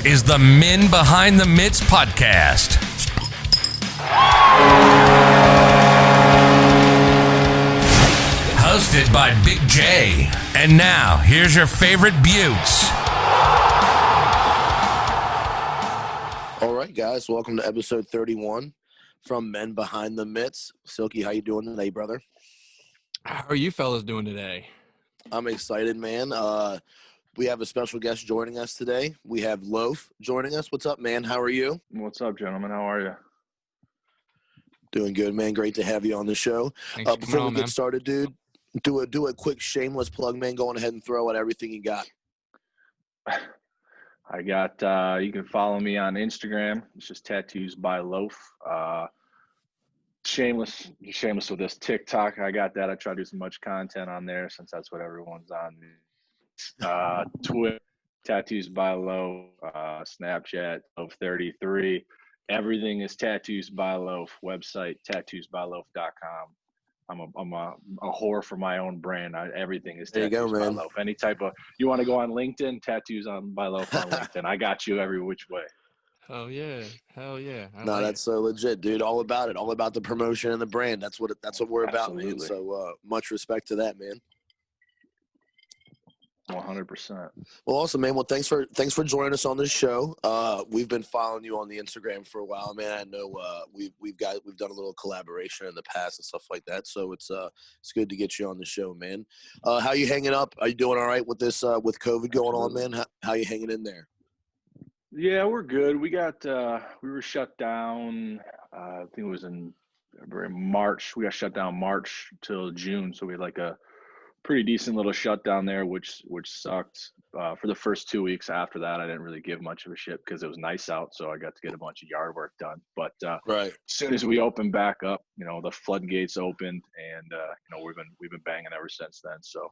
This is the Men Behind the Mitts podcast. Hosted by Big J. And now, here's your favorite beauts. All right, guys, welcome to episode 31 from Men Behind the Mitts. Silky, how you doing today, brother? How are you fellas doing today? I'm excited, man. We have a special guest joining us today. We have Loaf joining us. What's up, man? How are you? What's up, gentlemen? How are you? Doing good, man. Great to have you on the show. Thanks for Before coming we on, get man. started, dude, do a quick shameless plug, man. Go on ahead and throw out everything you got. I got, you can follow me on Instagram. It's just tattoos by Loaf. Shameless with this TikTok. I got that. I try to do as much content on there since that's what everyone's on. Twitter, tattoos by Loaf, Snapchat, Loaf33. Everything is tattoos by Loaf. Website, tattoosbyloaf.com. I'm a whore for my own brand. Everything is There you tattoos go, by man. Loaf. Any type of, you want to go on LinkedIn, tattoos on by Loaf on LinkedIn. I got you every which way. Hell yeah. No, that's so legit, dude. All about it. All about the promotion and the brand. That's what we're about, man. Absolutely. So much respect to that, man. 100%. Well, awesome, man. Well, thanks for joining us on this show. We've been following you on the Instagram for a while, man. I know we've done a little collaboration in the past and stuff like that. So it's good to get you on the show, man. How you hanging up? Are you doing all right with this with COVID going on, man? How you hanging in there? Yeah, we're good. We were shut down. I think it was in March. We got shut down March till June. So we had like a pretty decent little shutdown there, which sucked. For the first 2 weeks after that, I didn't really give much of a shit because it was nice out, so I got to get a bunch of yard work done. But Right. as soon as we opened back up, the floodgates opened, and we've been banging ever since then. So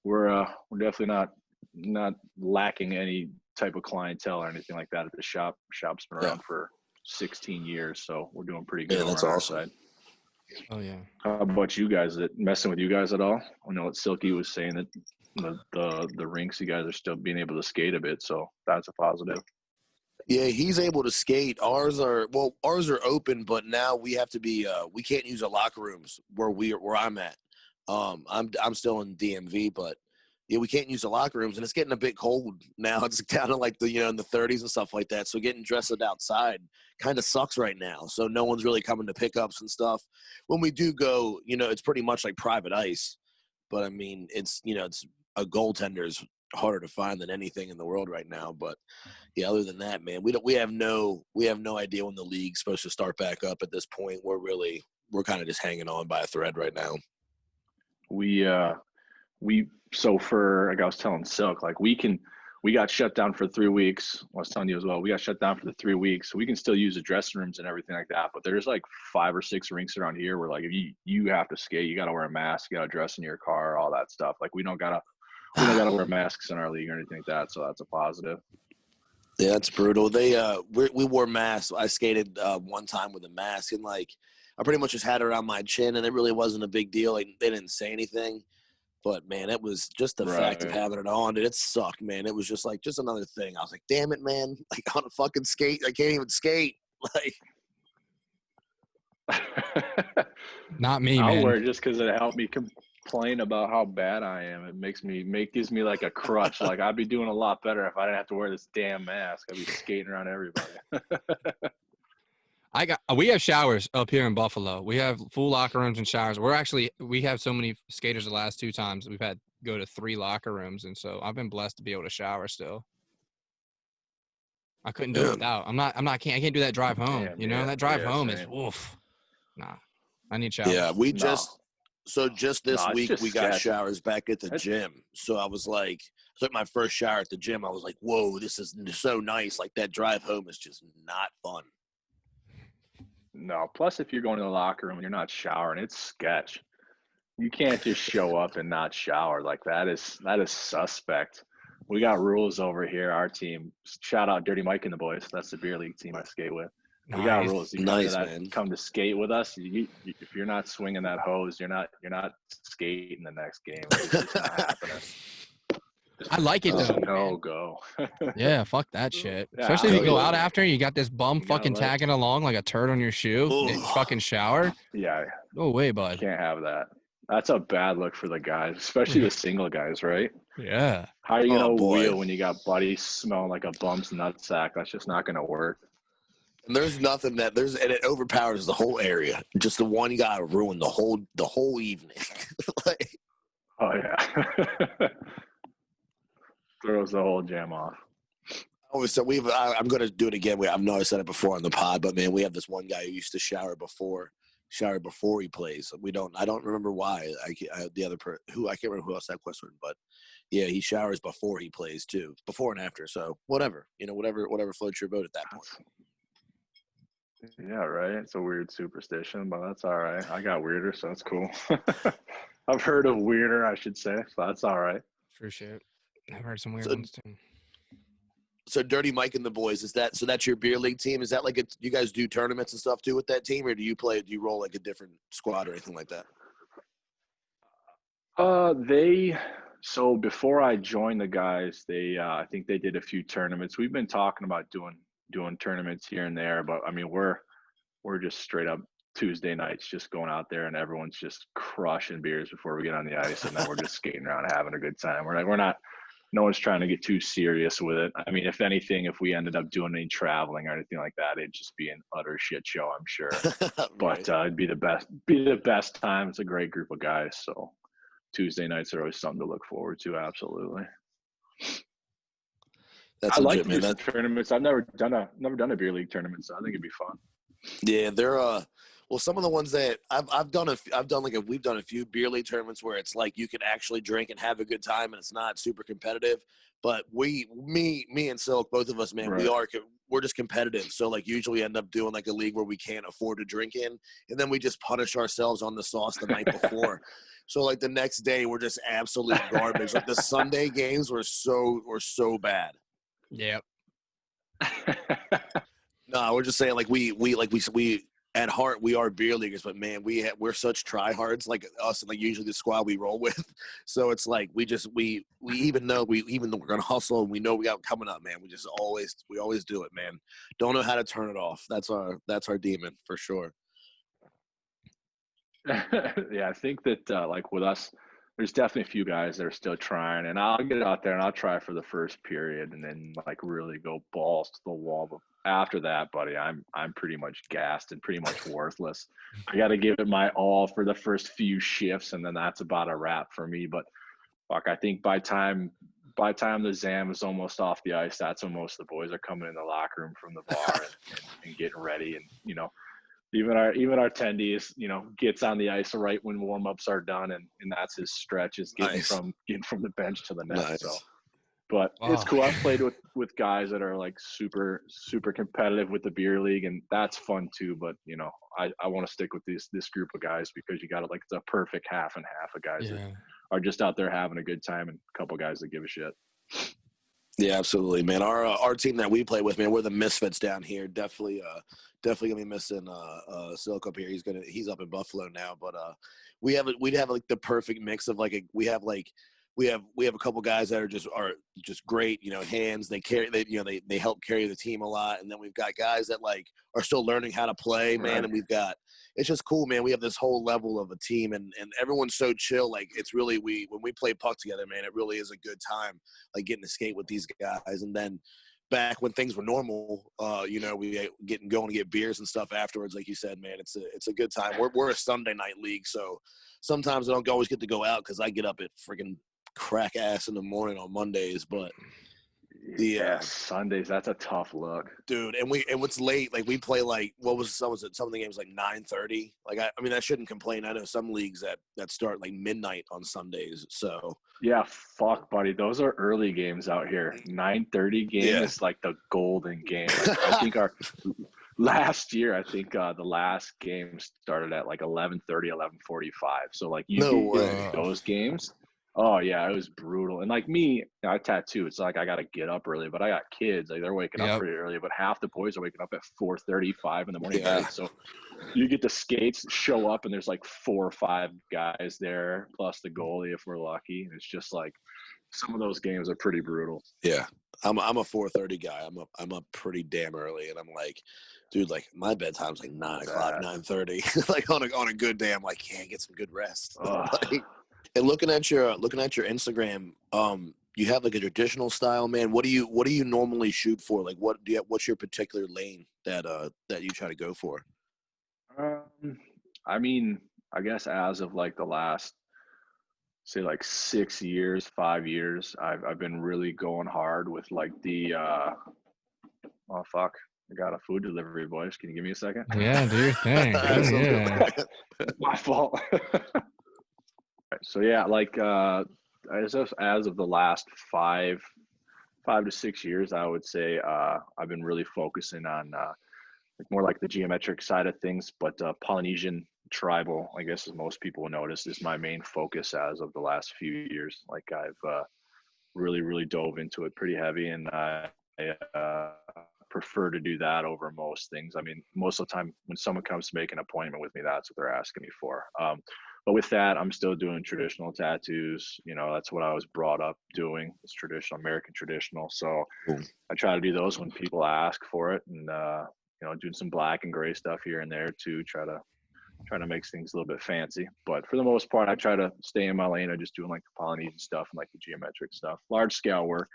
we're definitely not lacking any type of clientele or anything like that at the shop. Shop's been around for 16 years, so we're doing pretty good. Yeah, on that's our awesome. side. Oh yeah. How about you guys? Is it messing with you guys at all? I know that Silky was saying that the rinks, you guys are still being able to skate a bit, so that's a positive. Yeah, he's able to skate. Ours are open, but now we have to be. We can't use the locker rooms where I'm at. I'm still in DMV, but yeah, we can't use the locker rooms, and it's getting a bit cold now. It's down to like in the 30s and stuff like that. So getting dressed outside kind of sucks right now. So no one's really coming to pickups and stuff. When we do go, it's pretty much like private ice. But I mean, it's a goaltender is harder to find than anything in the world right now. But yeah, other than that, man, we have no idea when the league's supposed to start back up at this point. We're kind of just hanging on by a thread right now. So for, like I was telling Silk, like we got shut down for 3 weeks. I was telling you as well, we got shut down for the 3 weeks. So we can still use the dressing rooms and everything like that. But there's like 5 or 6 rinks around here where like if you have to skate, you got to wear a mask, you got to dress in your car, all that stuff. Like we don't gotta wear masks in our league or anything like that. So that's a positive. Yeah, that's brutal. We wore masks. I skated one time with a mask, and like I pretty much just had it around my chin, and it really wasn't a big deal. Like they didn't say anything. But, man, it was just the fact of having it on. It sucked, man. It was just another thing. I was like, damn it, man. Like, on a fucking skate. I can't even skate. Like, Not me, I'll man. wear it just because it helped me complain about how bad I am. It gives me like a crutch. Like I'd be doing a lot better if I didn't have to wear this damn mask. I'd be skating around everybody. We have showers up here in Buffalo. We have full locker rooms and showers. We have so many skaters the last 2 times. We've had to go to 3 locker rooms, and so I've been blessed to be able to shower still. I couldn't do it without. I can't do that drive home. Damn, that drive home same. is oof. Nah. I need showers. yeah, just this week just we got sketchy. showers back at the gym. So I was like, I took my first shower at the gym. I was like, whoa, this is so nice. Like that drive home is just not fun. No, plus if you're going to the locker room and you're not showering, it's sketch. You can't just show up and not shower. Like that is suspect. We got rules over here. Our team, shout out Dirty Mike and the boys. That's the beer league team I skate with. We got rules. You come to skate with us. If you're not swinging that hose, you're not skating the next game. It's just not happening. I like it Just though. no go. Yeah, fuck that shit. Yeah, Especially if you go out absolutely. after, you got this bum You gotta fucking let- tagging along like a turd on your shoe. Ugh. Fucking shower. Yeah, Go away, bud. can't have that. That's a bad look for the guys, especially the single guys, right? Yeah. How are you Oh, gonna boy. wheel when you got buddies smelling like a bum's nutsack? That's just not gonna work. And there's nothing and it overpowers the whole area. Just the one guy ruined the whole evening. Like, Oh yeah. Throws the whole jam off. so I'm going to do it again. I've never said it before on the pod, but man, we have this one guy who used to shower before he plays. I don't remember why. I can't remember who else that question, but yeah, he showers before he plays too, before and after. So whatever, whatever floats your boat at that point. Yeah, right. It's a weird superstition, but that's all right. I got weirder, so it's cool. I've heard of weirder, I should say, so that's all right. True shit. I've heard some weird So- ones too. So Dirty Mike and the boys, that's your beer league team? Is that like you guys do tournaments and stuff too with that team, or do you roll like a different squad or anything like that? So before I joined the guys, I think they did a few tournaments. We've been talking about doing tournaments here and there, but I mean we're just straight up Tuesday nights, just going out there and everyone's just crushing beers before we get on the ice, and then we're just skating around having a good time. We're not. No one's trying to get too serious with it. I mean, if anything, if we ended up doing any traveling or anything like that, it'd just be an utter shit show, I'm sure. Right. But it'd be the best time. It's a great group of guys. So Tuesday nights are always something to look forward to. Absolutely. That's I like legit, to man. do some tournaments. I've never done a beer league tournament, so I think it'd be fun. Yeah, they're well, some of the ones that we've done a few beer league tournaments where it's like you can actually drink and have a good time and it's not super competitive. But me and Silk, both of us, man, Right. we're just competitive. So like usually end up doing like a league where we can't afford to drink in, and then we just punish ourselves on the sauce the night before. So like the next day we're just absolute garbage. Like the Sunday games were so bad. Yep. No, we're just saying like we at heart we are beer leaguers, but man, we're such tryhards, like us and like usually the squad we roll with. So it's like we even though we're gonna hustle and we know we got coming up, man, we always do it, man. Don't know how to turn it off. That's our demon for sure. Yeah, I think that like with us, there's definitely a few guys that are still trying, and I'll get out there and I'll try for the first period, and then like really go balls to the wall. But after that, buddy, I'm pretty much gassed and pretty much worthless. I got to give it my all for the first few shifts, and then that's about a wrap for me. But fuck, I think by time the Zam is almost off the ice, that's when most of the boys are coming in the locker room from the bar and getting ready, and even our attendees, gets on the ice right when warm-ups are done, and that's his stretch, is getting Nice. from the bench to the net. Nice. So, but it's Wow. cool. I've played with guys that are like super competitive with the beer league, and that's fun too. But I want to stick with this group of guys because you got it, like it's a perfect half and half of guys that Yeah. are just out there having a good time, and a couple guys that give a shit. Yeah, absolutely, man. Our team that we play with, man, we're the misfits down here. Definitely gonna be missing Silk up here. He's up in Buffalo now, but we'd have like the perfect mix of like we have a couple guys that are just great, hands. They help carry the team a lot, and then we've got guys that like are still learning how to play, man. Right. And it's just cool, man. We have this whole level of a team, and everyone's so chill. Like it's really when we play puck together, man, it really is a good time. Like getting to skate with these guys, and then back when things were normal, we going to get beers and stuff afterwards. Like you said, man, it's a good time. We're a Sunday night league, so sometimes I don't always get to go out because I get up at freaking crack ass in the morning on Mondays, but Sundays, that's a tough look, dude. And what's late, like we play like some of the games like 9:30. Like I mean I shouldn't complain. I know some leagues that start like midnight on Sundays. So yeah, fuck, buddy, those are early games out here. 9:30 game is like the golden game. I think our last year, the last game started at like 11:30, 11:45. So like those games. Oh yeah, it was brutal. And like me, I tattoo. It's like I gotta get up early, but I got kids. Like they're waking up pretty early. But half the boys are waking up at 4:35 in the morning. Yeah. Right? So you get the skates, show up, and there's like 4 or 5 guys there plus the goalie if we're lucky. And it's just like some of those games are pretty brutal. Yeah. I'm a 4:30 guy. I'm up pretty damn early, and I'm like, dude, like my bedtime's like 9:00, 9:30. Like on a good day, I'm like, yeah, get some good rest. Like, and looking at your Instagram, you have like a traditional style, man. What do you normally shoot for? Like, what's your particular lane that you try to go for? I mean, I guess as of like the last, say like 6 years, 5 years, I've been really going hard with like the oh fuck, I got a food delivery, boys. Can you give me a second? Yeah, do your thing. Yeah. My fault. So yeah, like as of the last 5 to 6 years, I would say I've been really focusing on like more like the geometric side of things, but Polynesian tribal, I guess as most people will notice, is my main focus as of the last few years. Like I've really dove into it pretty heavy, and I prefer to do that over most things. I mean, most of the time when someone comes to make an appointment with me, that's what they're asking me for. But with that, I'm still doing traditional tattoos. You know, that's what I was brought up doing. It's traditional, American traditional. So I try to do those when people ask for it, and you know, doing some black and gray stuff here and there too. Try to make things a little bit fancy. But for the most part, I try to stay in my lane. I'm just doing like the Polynesian stuff and like the geometric stuff, large scale work.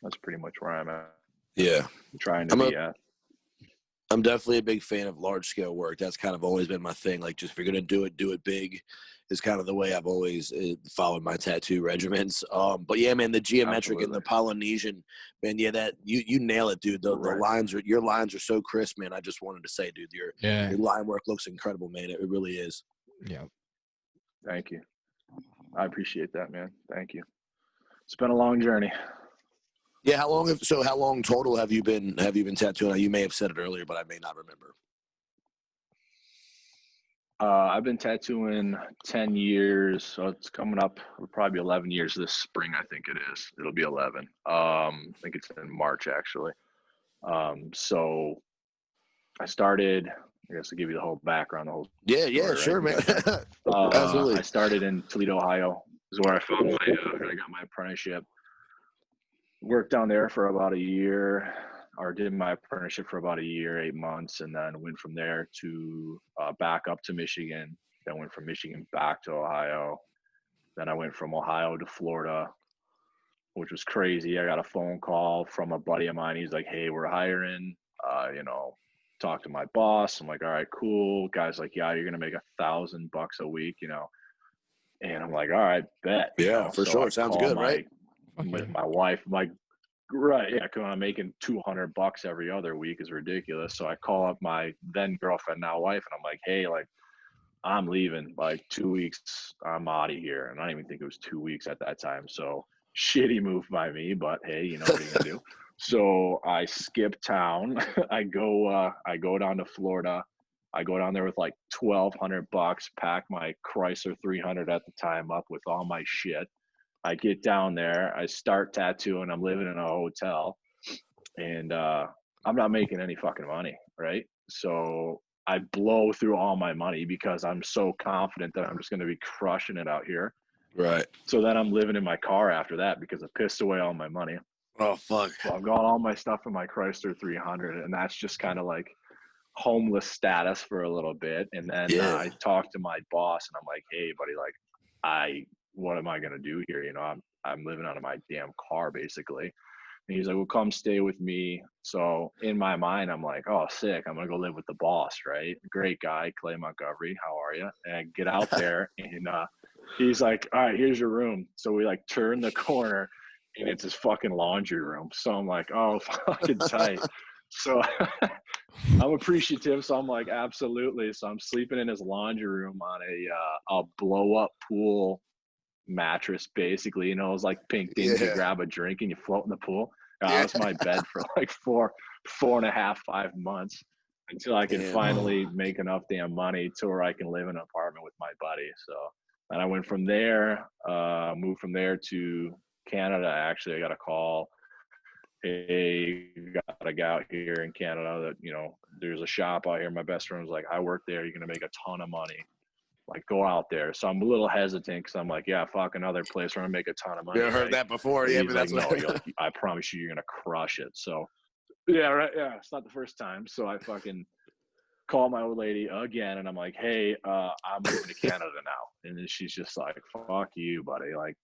That's pretty much where I'm at. Yeah, I'm trying to be at. I'm definitely a big fan of large scale work. That's kind of always been my thing. Like, just if you're gonna do it big, is kind of the way I've always followed my tattoo regimens. But yeah, man, the geometric and the Polynesian, man, yeah, that you nail it, dude. The your lines are so crisp, man. I just wanted to say, dude, your line work looks incredible, man. It really is. Yeah. Thank you. I appreciate that, man. Thank you. It's been a long journey. Yeah, how long total have you been tattooing? You may have said it earlier, but I may not remember. I've been tattooing 10 years, so it's coming up probably 11 years this spring. I think it is. It'll be 11. I think it's in March actually. So I started. I guess to give you the whole background, the whole story, sure, right? Man. Absolutely. I started in Toledo, Ohio. Is where I found I got my apprenticeship. Worked down there for about a year, or did my apprenticeship for about a year, 8 months, and then went from there to back up to Michigan. Then went from Michigan back to Ohio. Then I went from Ohio to Florida, which was crazy. I got a phone call from a buddy of mine. He's like, "Hey, we're hiring. You know, talk to my boss." I'm like, "All right, cool." Guy's like, "Yeah, you're gonna make $1,000 a week, you know." And I'm like, "All right, bet." Yeah, for sure. Sounds good, right? With my wife, I'm like, right, yeah, because I'm making $200 every other week is ridiculous. So I call up my then girlfriend, now wife, and I'm like, "Hey, like, I'm leaving. Like 2 weeks, I'm out of here." And I don't even think it was 2 weeks at that time. So shitty move by me, but hey, you know what are you gonna do? So I skip town. I go down to Florida. I go down there with like $1,200, pack my Chrysler 300 at the time up with all my shit. I get down there, I start tattooing, I'm living in a hotel, and I'm not making any fucking money, right? So I blow through all my money because I'm so confident that I'm just going to be crushing it out here. Right. So then I'm living in my car after that because I pissed away all my money. Oh, fuck. So I've got all my stuff in my Chrysler 300, and that's just kind of like homeless status for a little bit. And then I talked to my boss, and I'm like, "Hey, buddy, like, what am I gonna do here? You know, I'm living out of my damn car basically." And he's like, "Well, come stay with me." So in my mind, I'm like, "Oh, sick! I'm gonna go live with the boss, right? Great guy, Clay Montgomery. How are you?" And I get out there, and he's like, "All right, here's your room." So we like turn the corner, and it's his fucking laundry room. So I'm like, "Oh, fucking tight." So I'm appreciative. So I'm like, absolutely. So I'm sleeping in his laundry room on a blow up pool mattress, basically. You know, it was like pink things. You grab a drink and you float in the pool. That was my bed for like 4.5, 5 months until I could finally make enough damn money to where I can live in an apartment with my buddy. So, and I went from there, moved from there to Canada. Actually, I got a call. "Hey, you got a guy out here in Canada that, you know, there's a shop out here." My best friend was like, "I work there. You're going to make a ton of money." like go out there. So I'm a little hesitant because I'm like, yeah, fuck, another place where I'm gonna make a ton of money. You heard right? that before, And yeah, he's but like, that's no, what. you're like, I promise you, you're gonna crush it. So yeah, right, yeah, it's not the first time. So I fucking call my old lady again, and I'm like, hey, I'm moving to Canada now, and then she's just like, fuck you, buddy, like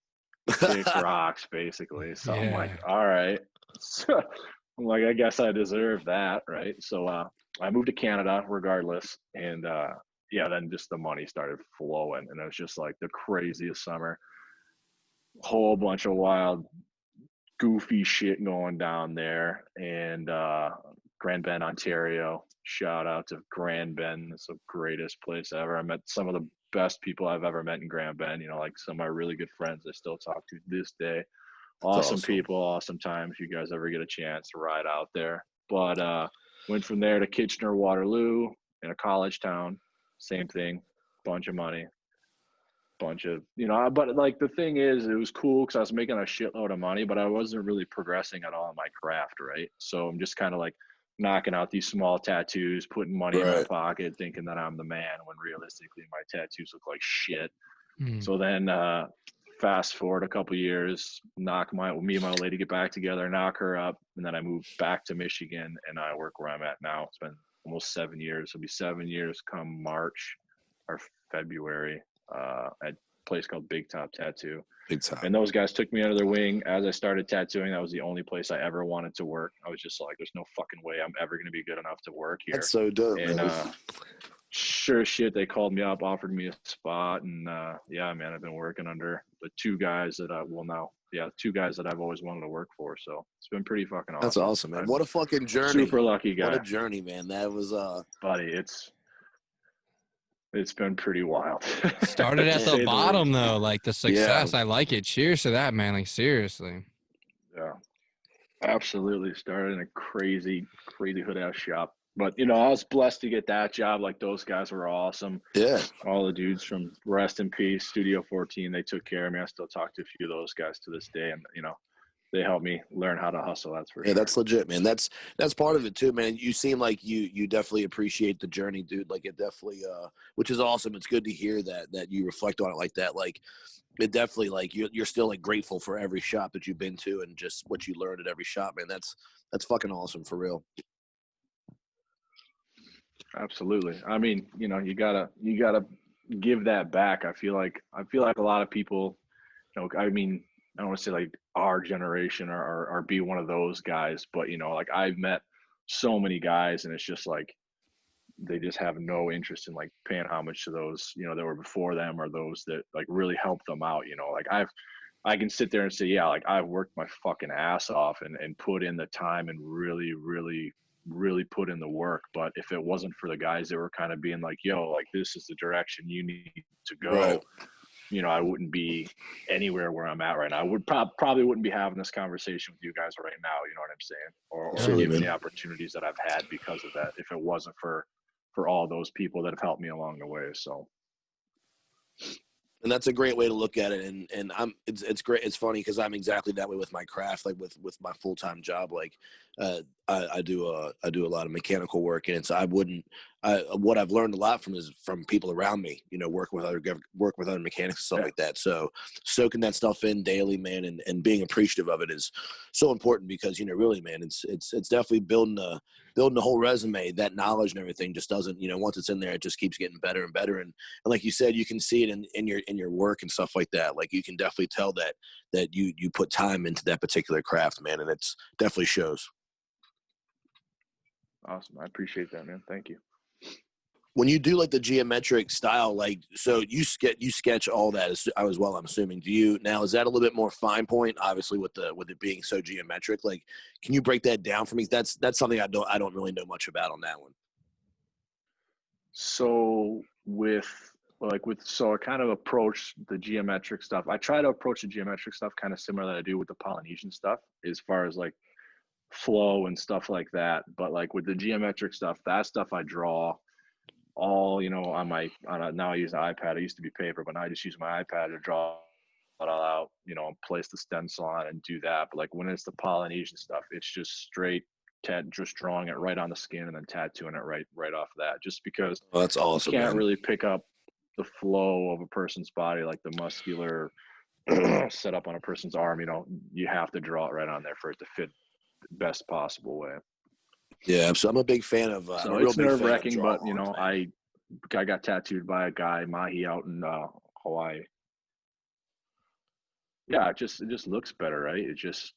kick rocks, basically. So I'm like, Yeah. all right. So I'm like, I guess I deserve that, right? So I moved to Canada regardless, and yeah, then just the money started flowing, and it was just like the craziest summer. Whole bunch of wild, goofy shit going down there, and Grand Bend, Ontario. Shout out to Grand Bend. It's the greatest place ever. I met some of the best people I've ever met in Grand Bend. You know, like some of my really good friends I still talk to this day. Awesome people, awesome time. If you guys ever get a chance to ride out there. But went from there to Kitchener, Waterloo, in a college town. Same thing, bunch of money, bunch of, you know, but like the thing is, it was cool because I was making a shitload of money, but I wasn't really progressing at all in my craft, right? So I'm just kind of like knocking out these small tattoos, putting money in my pocket, thinking that I'm the man, when realistically my tattoos look like shit. Mm. So then fast forward a couple years, me and my lady get back together, knock her up, and then I moved back to Michigan, and I work where I'm at now. It's been almost 7 years. It'll be 7 years come March or February at a place called Big Top Tattoo. Big time. And those guys took me under their wing as I started tattooing. That was the only place I ever wanted to work. I was just like, there's no fucking way I'm ever going to be good enough to work here. That's so dope, and man. sure as shit, they called me up, offered me a spot, and yeah, man, I've been working under the two guys that two guys that I've always wanted to work for. So it's been pretty fucking awesome. That's awesome, man. What a fucking journey. Super lucky guy. What a journey, man. That was buddy, it's been pretty wild. Started at the bottom though, like the success. I like it. Cheers to that, man. Like seriously. Yeah, absolutely. Started in a crazy hood ass shop. But, you know, I was blessed to get that job. Like, those guys were awesome. Yeah. All the dudes from Rest in Peace, Studio 14, they took care of me. I still talk to a few of those guys to this day. And, you know, they helped me learn how to hustle. That's for sure. Yeah, that's legit, man. That's part of it too, man. You seem like you definitely appreciate the journey, dude. Like, it definitely, which is awesome. It's good to hear that you reflect on it like that. Like, it definitely, like, you're still like grateful for every shop that you've been to and just what you learned at every shop, man. That's fucking awesome for real. Absolutely. I mean, you know, you gotta give that back. I feel like a lot of people, you know, I mean, I don't want to say like our generation or be one of those guys, but, you know, like, I've met so many guys, and it's just like they just have no interest in like paying homage to those, you know, that were before them, or those that like really helped them out. You know, like I can sit there and say, yeah, like, I've worked my fucking ass off and put in the time and really put in the work. But if it wasn't for the guys that were kind of being like, yo, like, this is the direction you need to go, right, you know, I wouldn't be anywhere where I'm at right now. I would probably wouldn't be having this conversation with you guys right now. You know what I'm saying? Or even the opportunities that I've had because of that, if it wasn't for all those people that have helped me along the way. So. And that's a great way to look at it. And it's great. It's funny because I'm exactly that way with my craft, like with my full-time job. Like, I do a lot of mechanical work, and it's what I've learned a lot from people around me, you know, work with other mechanics and stuff like that. So soaking that stuff in daily, man, and being appreciative of it is so important, because, you know, really, man, it's definitely building the whole resume. That knowledge and everything just doesn't, you know, once it's in there, it just keeps getting better and better. And like you said, you can see it in your work and stuff like that. Like, you can definitely tell that you put time into that particular craft, man, and it's definitely shows. Awesome. I appreciate that, man. Thank you. When you do like the geometric style, like, so you sketch all that as well, I'm assuming. Now, is that a little bit more fine point, obviously, with it being so geometric? Like, can you break that down for me? That's something I don't really know much about on that one. So so I kind of approach the geometric stuff. I try to approach the geometric stuff kind of similar that I do with the Polynesian stuff, as far as like flow and stuff like that. But like with the geometric stuff, that stuff I draw all, you know, now I use an iPad. I used to be paper, but now I just use my iPad to draw it all out, you know, and place the stencil on and do that. But like when it's the Polynesian stuff, it's just straight just drawing it right on the skin and then tattooing it right off of that, just because that's awesome, you can't man. really pick up the flow of a person's body, like the muscular set up on a person's arm, you have to draw it right on there for it to fit the best possible way. Yeah, so I'm a big fan of. So I'm a real it's big fan of nerve-wracking, but draw arms, man. I got tattooed by a guy, Mahi, out in Hawaii. Yeah, it just looks better, right? It just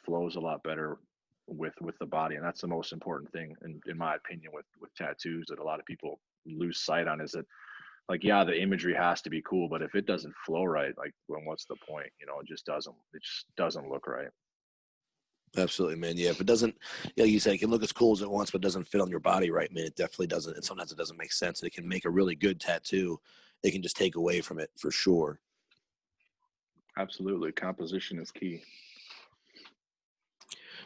flows a lot better with the body, and that's the most important thing, in my opinion, with tattoos that a lot of people lose sight on, is that, like, yeah, the imagery has to be cool, but if it doesn't flow right, like, then what's the point? It just doesn't look right. Absolutely, man. Yeah, if it doesn't, like you said, it can look as cool as it wants, but it doesn't fit on your body right, man. It definitely doesn't. And sometimes it doesn't make sense. It can make a really good tattoo. It can just take away from it for sure. Absolutely, composition is key.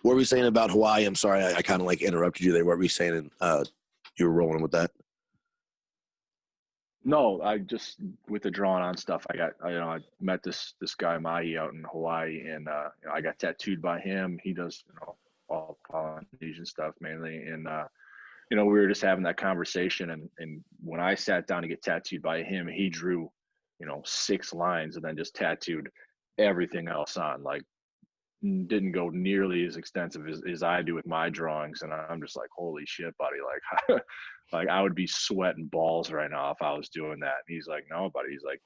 What were we saying about Hawaii? I'm sorry, I kind of like interrupted you there. What were we saying? You were rolling with that. No, I just, with the drawn on stuff, I met this guy Mahi out in Hawaii, and I got tattooed by him. He does all Polynesian stuff mainly, and we were just having that conversation, and when I sat down to get tattooed by him, he drew 6 lines and then just tattooed everything else on, like, didn't go nearly as extensive as I do with my drawings. And I'm just like, holy shit, buddy. Like, like, I would be sweating balls right now if I was doing that. And he's like, no, buddy. He's like,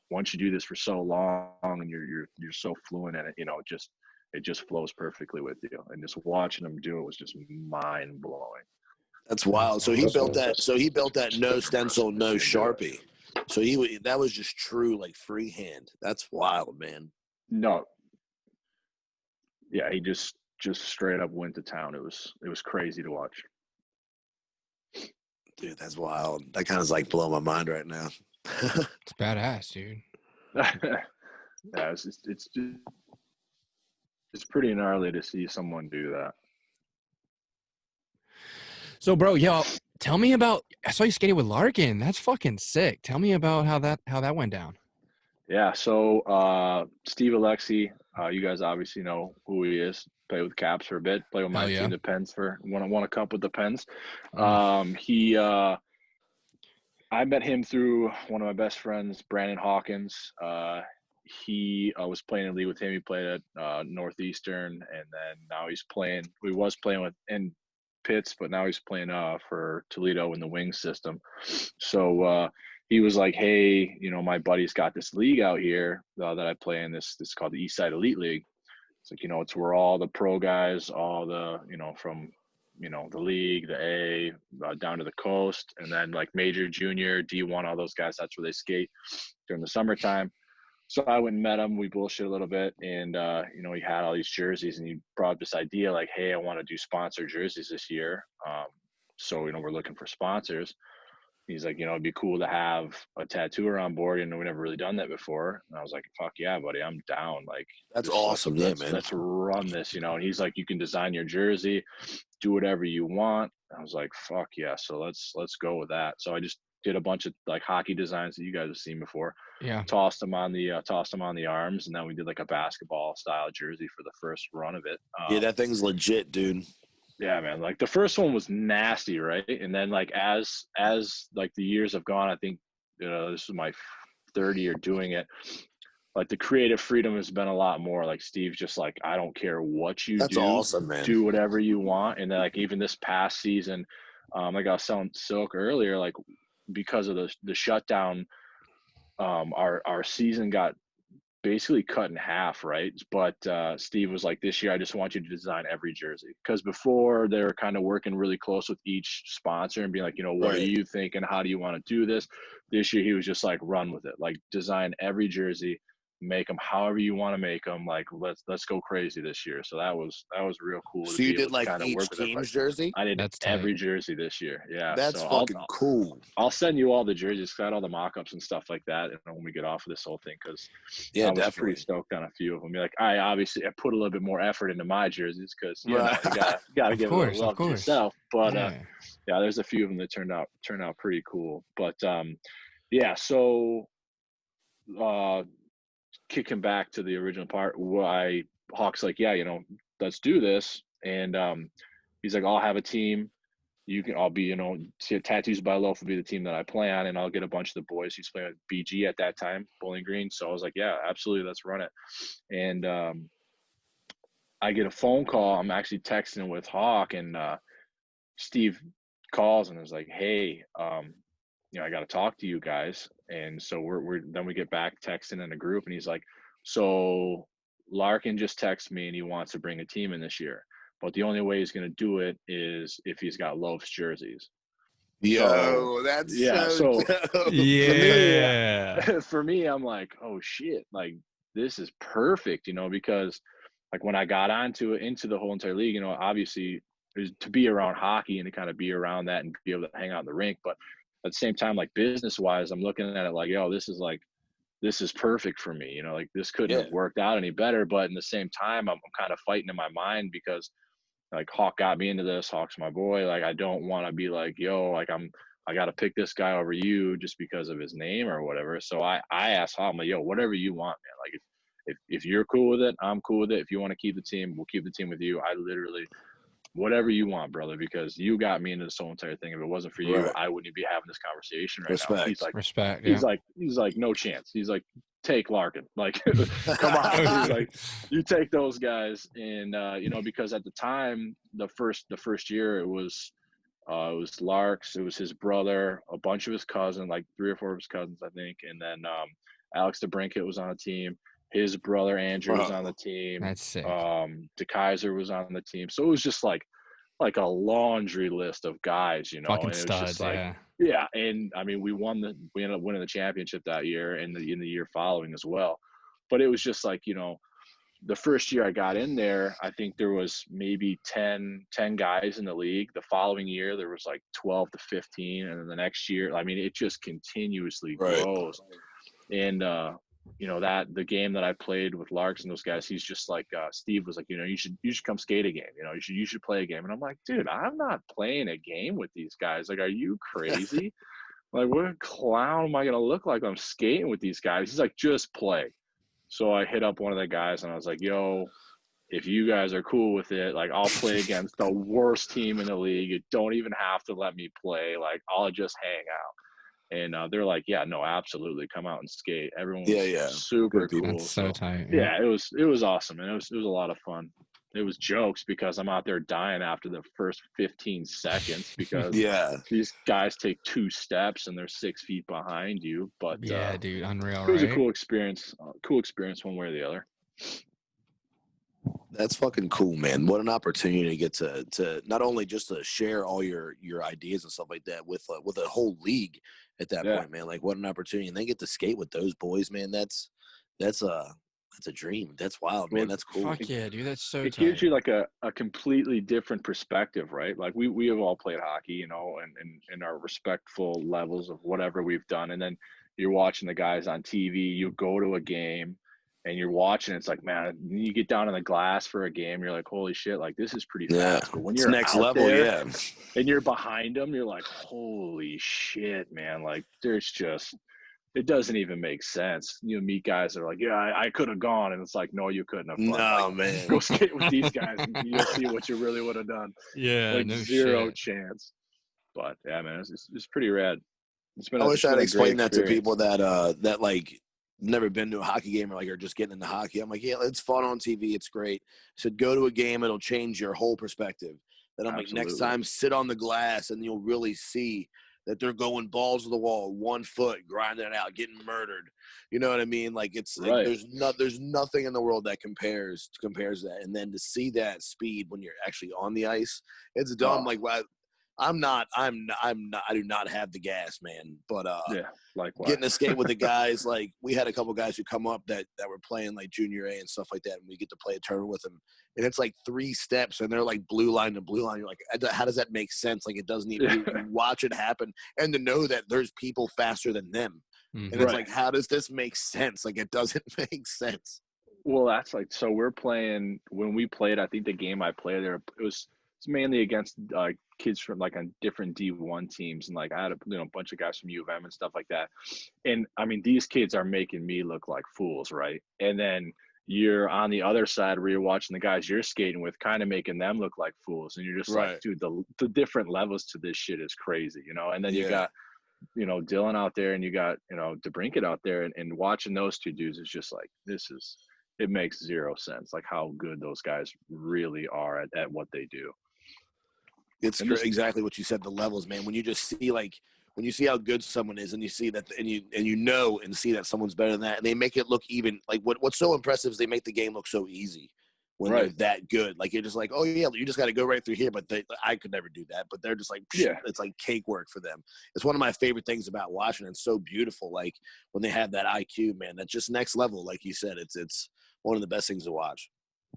once you do this for so long and you're so fluent in it, it just flows perfectly with you. And just watching him do it was just mind blowing. That's wild. So he built that. So he built that no stencil, no Sharpie. So that was just true, like, freehand. That's wild, man. No. Yeah, he just straight up went to town. It was crazy to watch. Dude, that's wild. That kind of like blowing my mind right now. It's badass, dude. Yeah, it's pretty gnarly to see someone do that. So, bro, yo, tell me about. I saw you skating with Larkin. That's fucking sick. Tell me about how that went down. Yeah. So, Steve Alexi, you guys obviously know who he is. Played with Caps for a bit. Played with my team, the Pens, for won a cup with the Pens. I met him through one of my best friends, Brandon Hawkins. He was playing in the league with him. He played at Northeastern, and then now he's playing. He was playing with in Pitts, but now he's playing for Toledo in the wings system. So he was like, "Hey, my buddy's got this league out here that I play in. This is called the Eastside Elite League. It's like, it's where all the pro guys, all the from the league, the A, down to the coast, and then like major, junior, D1, all those guys. That's where they skate during the summertime." So I went and met him. We bullshit a little bit, and he had all these jerseys, and he brought up this idea like, "Hey, I want to do sponsored jerseys this year. So we're looking for sponsors." He's like, it'd be cool to have a tattooer on board. We've never really done that before. And I was like, fuck yeah, buddy, I'm down. Like, that's awesome. Yeah, man. Let's run this, And he's like, you can design your jersey, do whatever you want. I was like, fuck yeah. So let's go with that. So I just did a bunch of like hockey designs that you guys have seen before. Yeah. Tossed them on the arms, and then we did like a basketball style jersey for the first run of it. Yeah, that thing's legit, dude. Yeah, man. Like the first one was nasty, right? And then like as like the years have gone, I think this is my third year doing it. Like the creative freedom has been a lot more. Like Steve's just like, I don't care what you do. That's awesome, man. Do whatever you want. And then like even this past season, like I was selling silk earlier, like because of the shutdown, our season got basically cut in half, right? But Steve was like, this year I just want you to design every jersey, because before they were kind of working really close with each sponsor and being like, what are you thinking, how do you want to do this year he was just like, run with it, like design every jersey, make them however you want to make them, like let's go crazy this year. So that was real cool. So you did like each team's jersey? I did every jersey this year. Yeah, that's fucking cool. I'll send you all the jerseys, got all the mock-ups and stuff like that, and when we get off of this whole thing, because I was pretty stoked on a few of them. Like I put a little bit more effort into my jerseys, because you gotta give it a little love to yourself. But yeah, there's a few of them that turned out pretty cool. But yeah, so kicking back to the original part, why Hawk's like, yeah, let's do this. And he's like, I'll have a team. I'll be, Tattoos by Loaf will be the team that I play on, and I'll get a bunch of the boys who's playing with BG at that time, Bowling Green. So I was like, yeah, absolutely, let's run it. And I get a phone call. I'm actually texting with Hawk, and Steve calls and is like, hey, I got to talk to you guys. And so then we get back texting in a group, and he's like, so Larkin just texted me and he wants to bring a team in this year, but the only way he's going to do it is if he's got Loaf's jerseys. Yo, that's so dope. Yeah. For me, I'm like, oh shit, like this is perfect, because like when I got into the whole entire league, obviously is to be around hockey and to kind of be around that and be able to hang out in the rink. But at the same time, like business wise, I'm looking at it like, yo, this is perfect for me. Like this couldn't have worked out any better. But in the same time, I'm kind of fighting in my mind because like Hawk got me into this. Hawk's my boy. Like I don't want to be like, yo, like I got to pick this guy over you just because of his name or whatever. So I asked Hawk, I'm like, yo, whatever you want, man. Like if you're cool with it, I'm cool with it. If you want to keep the team, we'll keep the team with you. I literally, whatever you want, brother, because you got me into this whole entire thing. If it wasn't for you, Right. I wouldn't be having this conversation right Respect. now. He's like, Respect. he's like, no chance. He's like, take Larkin. Like, come on. He's like, you take those guys. And, because at the time, the first year it was Larks, it was his brother, a bunch of his cousins, like 3 or 4 of his cousins, I think. And then Alex DeBrincat was on the team. His brother Andrew was on the team. That's sick. DeKaiser was on the team. So it was just like a laundry list of guys, Fucking and it was studs, just like, yeah. And I mean, we ended up winning the championship that year and in the year following as well. But it was just like, the first year I got in there, I think there was maybe 10 guys in the league. The following year, there was like 12 to 15. And then the next year, I mean, it just continuously grows. And, that the game that I played with Larks and those guys, he's just like, Steve was like, you should come skate a game, you should play a game. And I'm like, dude, I'm not playing a game with these guys. Like, are you crazy? Like, what clown am I going to look like I'm skating with these guys? He's like, just play. So I hit up one of the guys and I was like, yo, if you guys are cool with it, like I'll play against the worst team in the league. You don't even have to let me play. Like I'll just hang out. And they're like, yeah, no, absolutely, come out and skate. Everyone was super cool. That's so tight. Yeah, it was awesome, and it was a lot of fun. It was jokes because I'm out there dying after the first 15 seconds because these guys take 2 steps and they're 6 feet behind you. But yeah, dude, unreal. It was a cool experience. Cool experience one way or the other. That's fucking cool, man. What an opportunity to get to not only just to share all your ideas and stuff like that with a whole league at that point, man. Like, what an opportunity, and then get to skate with those boys, man. That's a dream. That's wild, man. That's cool. Fuck yeah, dude. That's so. It gives you like a completely different perspective, right? Like we have all played hockey, and in our respectful levels of whatever we've done, and then you're watching the guys on TV. You go to a game. And you're watching, it's like, man, you get down on the glass for a game, you're like, holy shit, like this is pretty fast. But when you're next out level, there, and you're behind them, you're like, holy shit, man. Like there's just, it doesn't even make sense. You meet guys that are like, yeah, I could have gone. And it's like, no, you couldn't have. No, like, man. Go skate with these guys and you'll see what you really would have done. Yeah, like no zero shit. chance. But yeah, man, it's pretty rad. I wish I'd explain that to people that like never been to a hockey game or like are just getting into hockey. I'm like, yeah, it's fun on TV. It's great. I said, go to a game. It'll change your whole perspective. Then I'm like, next time, sit on the glass and you'll really see that they're going balls to the wall, 1 foot, grinding it out, getting murdered. You know what I mean? Like it's like, there's nothing in the world that compares that. And then to see that speed when you're actually on the ice, it's dumb. Like I do not have the gas, man. But likewise. Getting to skate with the guys, like we had a couple guys who come up that were playing like junior A and stuff like that, and we get to play a tournament with them, and it's like 3 steps, and they're like blue line to blue line. You're like, how does that make sense? Like it doesn't even. You watch it happen, and to know that there's people faster than them, and it's like, how does this make sense? Like it doesn't make sense. Well, that's like, so we're playing, when we played, I think the game I played there, it's mainly against kids from like on different D1 teams, and like I had a bunch of guys from U of M and stuff like that. And I mean, these kids are making me look like fools, right? And then you're on the other side where you're watching the guys you're skating with kind of making them look like fools. And you're just Right. like, dude, the different levels to this shit is crazy, you know? And then you Yeah. got, you know, Dylan out there and you got, you know, DeBrincat out there, and watching those two dudes is just like, it makes zero sense. Like how good those guys really are at what they do. It's exactly what you said. The levels, man. When you just see when you see how good someone is, and you see that, and you know and see that someone's better than that, and they make it look even like what's so impressive is they make the game look so easy when they're that good. Like you're just like, oh yeah, you just got to go right through here. But I could never do that. But they're just like, it's like cake work for them. It's one of my favorite things about watching. It's so beautiful. Like when they have that IQ, man, that's just next level. Like you said, it's one of the best things to watch.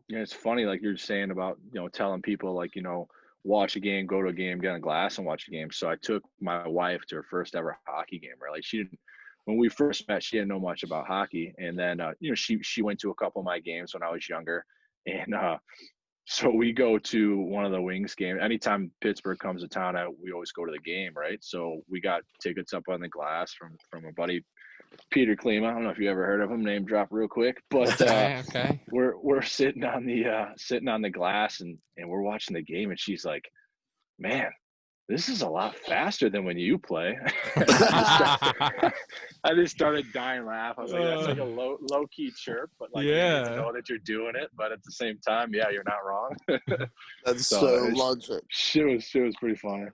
Yeah, it's funny, like you're saying about, you know, telling people like, you know, watch a game, go to a game, get on glass and watch a game. So I took my wife to her first ever hockey game, right? Like when we first met, she didn't know much about hockey. And then, you know, she went to a couple of my games when I was younger. And so we go to one of the Wings games. Anytime Pittsburgh comes to town, we always go to the game, right? So we got tickets up on the glass from a buddy, Peter Klima. I don't know if you ever heard of him. Name drop real quick, but okay. We're sitting on the glass and we're watching the game, and she's like, "Man, this is a lot faster than when you play." I just started dying laugh. I was like, "That's like a low key chirp, but like you need to know that you're doing it, but at the same time, yeah, you're not wrong." That's so long. Shit was pretty funny.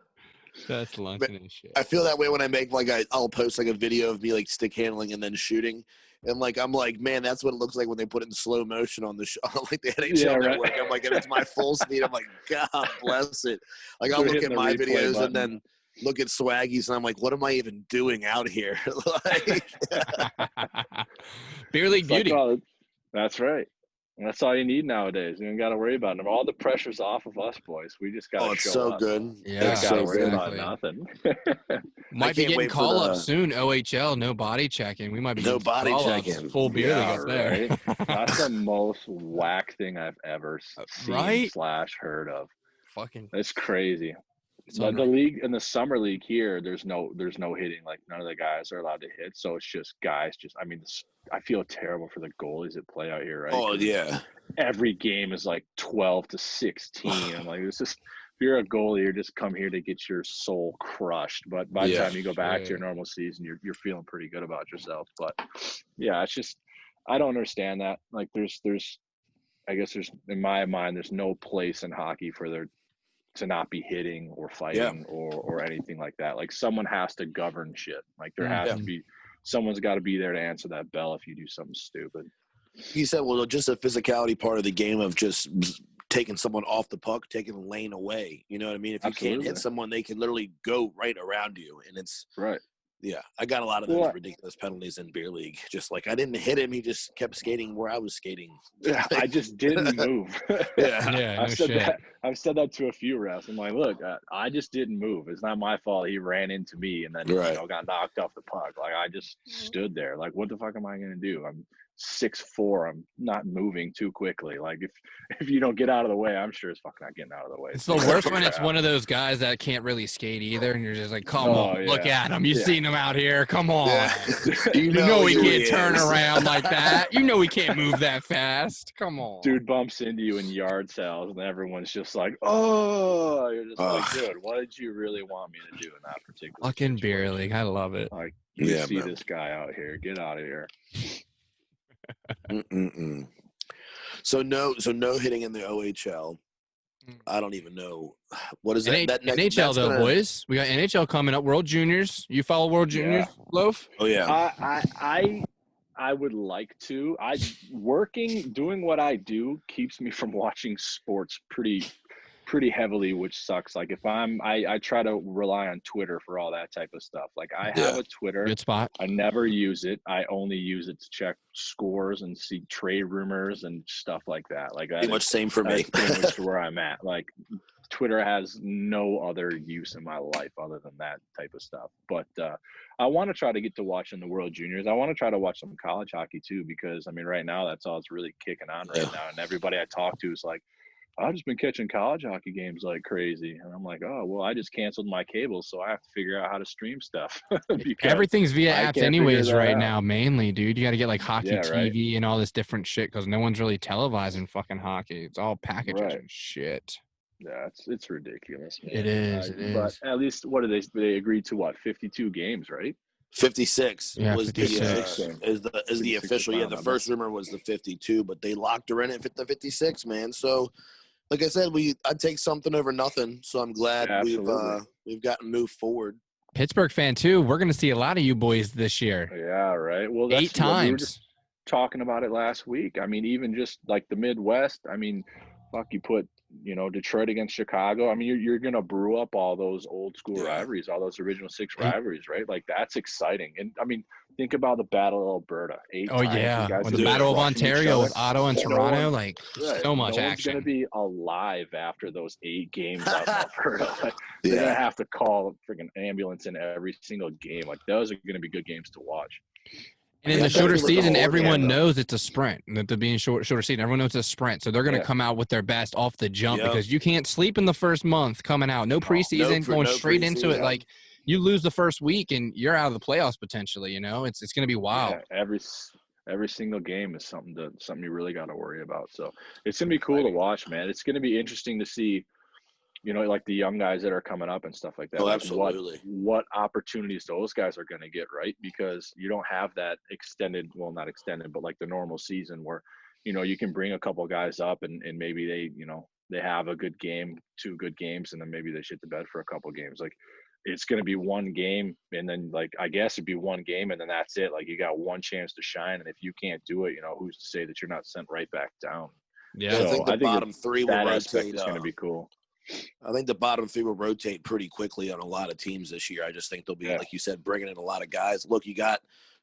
That's luncheon and shit. I feel that way when I make I'll post like a video of me like stick handling and then shooting, and like I'm like, man, that's what it looks like when they put it in slow motion on the like the NHL network. I'm like, and it's my full speed. I'm like, God bless it. Like I'll look at my videos and then look at Swaggy's, and I'm like, what am I even doing out here? Like, Beer League Beauty. Like, that's right. And that's all you need nowadays. You don't got to worry about them. All the pressure's off of us, boys. We just got to show it's so up. good. Yeah, it's got to so worry good. about nothing. Might be getting call up soon. OHL, no body checking. We might be no body checking. Full beer league up there. Right? That's the most whack thing I've ever seen / heard of. Fucking. It's crazy. But the league in the summer league here, there's no hitting. Like none of the guys are allowed to hit. So it's just guys. I mean, I feel terrible for the goalies that play out here, right? Oh yeah. Every game is like 12-16. I'm like, this is. If you're a goalie, you're just come here to get your soul crushed. But by the time you go back to your normal season, you're feeling pretty good about yourself. But yeah, it's just I don't understand that. Like there's I guess there's in my mind there's no place in hockey for there to not be hitting or fighting or anything like that. Like someone has to govern shit. Like there has to be someone's got to be there to answer that bell if you do something stupid. He said, well, just a physicality part of the game of just taking someone off the puck, taking the lane away. You know what I mean? If you can't hit someone, they can literally go right around you. And it's right. Yeah, I got a lot of those ridiculous penalties in beer league. Just like I didn't hit him, he just kept skating where I was skating. Yeah, I just didn't move. I've said that to a few refs. I'm like, look, I just didn't move. It's not my fault. He ran into me and then got knocked off the puck. Like I just stood there. Like, what the fuck am I gonna do? I'm 6'4". I'm not moving too quickly. Like if you don't get out of the way, I'm sure it's fucking not getting out of the way. It's the worst when it's one of those guys that can't really skate either, and you're just like, come on, look at him. You've seen him out here. Come on. Yeah. you know he can't turn around like that. You know he can't move that fast. Come on. Dude bumps into you in yard sales, and everyone's just like, oh, you're just like, dude, what did you really want me to do in that particular fucking beer league? I love it. Like, you see this guy out here. Get out of here. So no hitting in the OHL. I don't even know what is that. NHL though, boys. We got NHL coming up. World Juniors. You follow World Juniors, Loaf? Oh yeah. I would like to. Doing what I do keeps me from watching sports pretty heavily, which sucks. Like if I try to rely on Twitter for all that type of stuff. Like I have a Twitter. Good spot. I never use it. I only use it to check scores and see trade rumors and stuff like that. Like pretty much same for me. Pretty much where I'm at. Like Twitter has no other use in my life other than that type of stuff. But I want to try to get to watching the World Juniors. I want to try to watch some college hockey too, because I mean right now that's all it's really kicking on right now. And everybody I talk to is like, I've just been catching college hockey games like crazy. And I'm like, oh, well, I just canceled my cable, so I have to figure out how to stream stuff. Everything's via I apps can't anyways figure that right out. now, mainly, dude. You got to get like hockey Yeah, right. TV and all this different shit because no one's really televising fucking hockey. It's all packages Right. and shit. Yeah, it's ridiculous, man. It is. It But is. at least what did they agreed to? What, 52 games, right? 56 Yeah, was 56. is the official. Yeah, the first rumor was the 52, but they locked her in at the 56, man. So, like I said, I'd take something over nothing. So I'm glad we've gotten moved forward. Pittsburgh fan too. We're gonna see a lot of you boys this year. Yeah, right. Well, that's 8 times. We were just talking about it last week. I mean, even just like the Midwest. I mean, fuck, you put Detroit against Chicago. I mean, you're gonna brew up all those old school rivalries, all those original 6 rivalries, right? Like that's exciting. And I mean, think about the Battle of Alberta. 8 times. Yeah, or the Battle of Ontario with Ottawa and Toronto. So much action. No one's gonna be alive after those 8 games out in Alberta. Like, they're gonna have to call a freaking ambulance in every single game. Like those are gonna be good games to watch. And in the shorter season, everyone knows it's a sprint. That they're being shorter season, everyone knows it's a sprint. So they're going to come out with their best off the jump because you can't sleep in the first month coming out. No preseason, going straight into it. Like you lose the first week and you're out of the playoffs potentially. It's going to be wild. Yeah, every single game is something you really got to worry about. So it's going to be cool to watch, man. It's going to be interesting to see. Like the young guys that are coming up and stuff like that. Oh, like absolutely. What opportunities those guys are going to get, right? Because you don't have that extended, well, not extended, but like the normal season where, you can bring a couple guys up and maybe they have a good game, 2 good games, and then maybe they shit the bed for a couple games. Like it's going to be one game, and then I guess it'd be one game, and then that's it. Like you got one chance to shine, and if you can't do it, who's to say that you're not sent right back down? Yeah, so I think the bottom 3 will rotate. It's going to be cool. I think the bottom 3 will rotate pretty quickly on a lot of teams this year. I just think they'll be, like you said, bringing in a lot of guys. Look, you got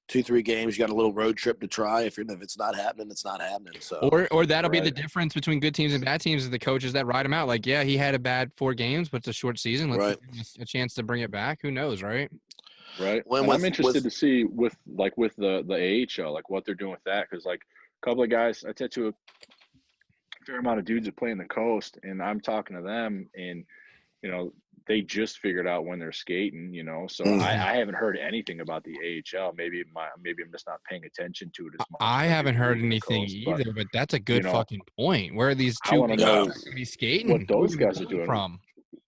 2-3 games. You got a little road trip to try. If it's not happening, it's not happening. So or that'll be the difference between good teams and bad teams is the coaches that ride him out. Like, yeah, he had a bad 4 games, but it's a short season. Let's give him a chance to bring it back. Who knows, right? Right. I'm interested to see with the AHL, like what they're doing with that, because like a couple of guys, I said to a fair amount of dudes that play in the coast, and I'm talking to them, and they just figured out when they're skating, so I haven't heard anything about the AHL. Maybe I'm just not paying attention to it as much. I haven't heard anything either, but that's a good fucking point. Where are these 2 guys going to be skating? What those guys are doing from?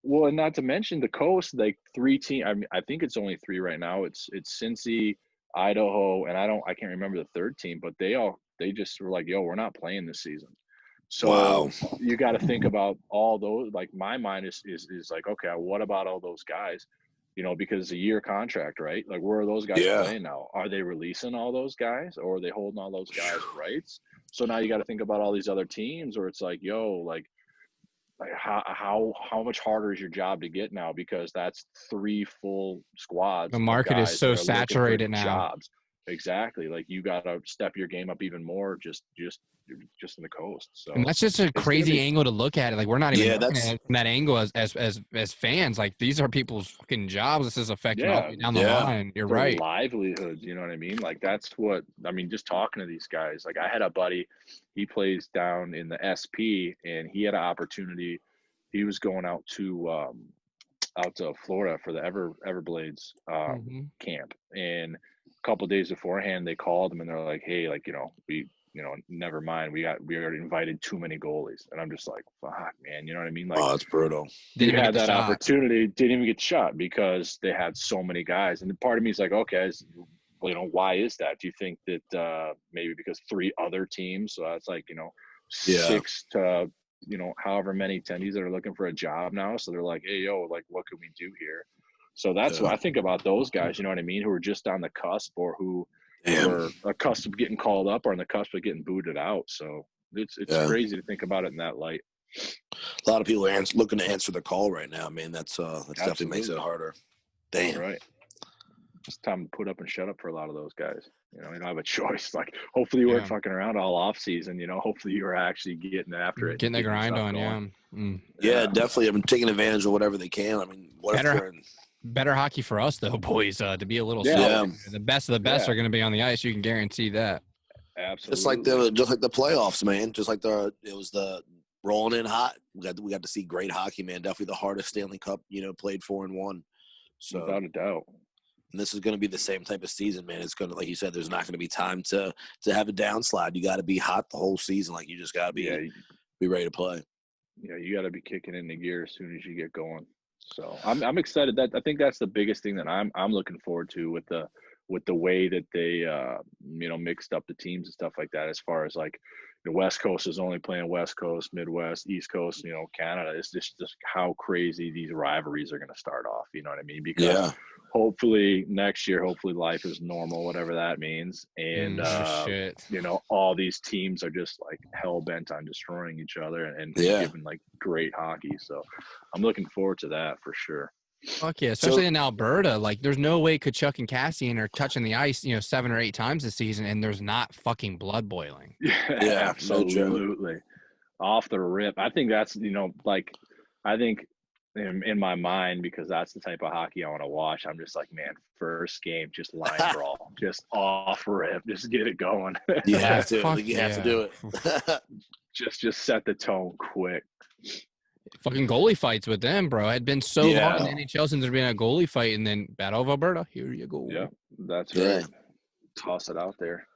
Well, and not to mention the coast, like 3 teams. I mean, I think it's only 3 right now. It's Cincy, Idaho, and I can't remember the 3rd team, but they just were like, yo, we're not playing this season. So you got to think about all those. Like my mind is like, okay, what about all those guys? Because it's a year contract, right? Like where are those guys playing now? Are they releasing all those guys, or are they holding all those guys' rights? So now you got to think about all these other teams, or it's like, yo, like how much harder is your job to get now? Because that's 3 full squads. The market is so saturated now. Jobs. Exactly. Like you got to step your game up even more just in the coast. So and that's just a crazy angle to look at it. Like we're not even looking at it from that angle as fans. Like these are people's fucking jobs. This is affecting all the way down the line. You're their right. Livelihoods, you know what I mean? Like that's what I mean, just talking to these guys. Like I had a buddy, he plays down in the SP, and he had an opportunity. He was going out to Florida for the Everblades camp, and a couple of days beforehand they called him and they're like, hey, like we never mind, we already invited too many goalies. And I'm just like, fuck, man, you know what I mean? Like, oh, it's brutal. You had that opportunity, didn't even get shot because they had so many guys. And part of me is like, okay, why is that? Do you think that maybe because 3 other teams, so that's like 6 to however many attendees that are looking for a job now, so they're like, hey, yo, like what can we do here? So that's what I think about those guys, you know what I mean, who are just on the cusp, or who are a cusp of getting called up, or on the cusp of getting booted out. So it's crazy to think about it in that light. A lot of people are looking to answer the call right now, man. That's definitely makes it harder. Damn. Right. It's time to put up and shut up for a lot of those guys. You don't have a choice. Like, hopefully you weren't fucking around all off season. Hopefully you were actually getting after it, getting the grind on. Yeah, definitely. I've been taking advantage of whatever they can. I mean, better hockey for us though, boys. To be a little the best of the best are going to be on the ice. You can guarantee that. Absolutely. Just like the playoffs, man. Just like rolling in hot. We got to see great hockey, man. Definitely the hardest Stanley Cup, played 4-1. So without a doubt. And this is going to be the same type of season, man. It's going to, like you said, there's not going to be time to have a downslide. You got to be hot the whole season. Like you just got to be ready to play. Yeah, you got to be kicking into gear as soon as you get going. So I'm excited. I think that's the biggest thing that I'm looking forward to with the way that they mixed up the teams and stuff like that. As far as like the West Coast is only playing West Coast, Midwest, East Coast, Canada. It's just how crazy these rivalries are going to start off. You know what I mean? Because hopefully next year, life is normal, whatever that means. And, all these teams are just like hell bent on destroying each other and giving like great hockey. So I'm looking forward to that for sure. Fuck yeah, especially in Alberta. Like, there's no way Kachuk and Cassian are touching the ice, 7 or 8 times this season, and there's not fucking blood boiling. Yeah, absolutely. Off the rip. I think that's, I think in my mind, because that's the type of hockey I want to watch, I'm just like, man, first game, just line brawl, just off rip, just get it going. You have to. You have to do it. just set the tone quick. Fucking goalie fights with them, bro. It had been so long in the NHL since there's been a goalie fight, and then Battle of Alberta, here you go. Yeah, that's right. Toss it out there.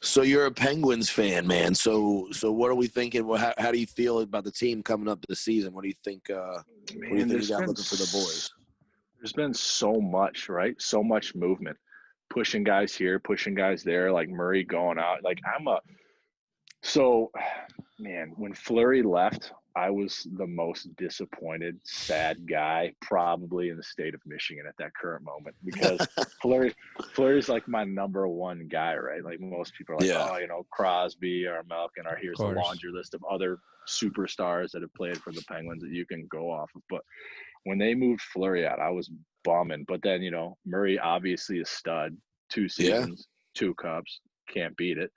So you're a Penguins fan, man. So what are we thinking? Well, how do you feel about the team coming up this season? What do you think? What do you think you got looking for the boys? There's been so much, right? So much movement, pushing guys here, pushing guys there. Like Murray going out. Like when Fleury left, I was the most disappointed, sad guy probably in the state of Michigan at that current moment, because Fleury's like my number one guy, right? Like most people are like, Crosby or Malkin, or here's a laundry list of other superstars that have played for the Penguins that you can go off of. But when they moved Fleury out, I was bumming. But then, Murray obviously a stud, 2 seasons, 2 cups, can't beat it.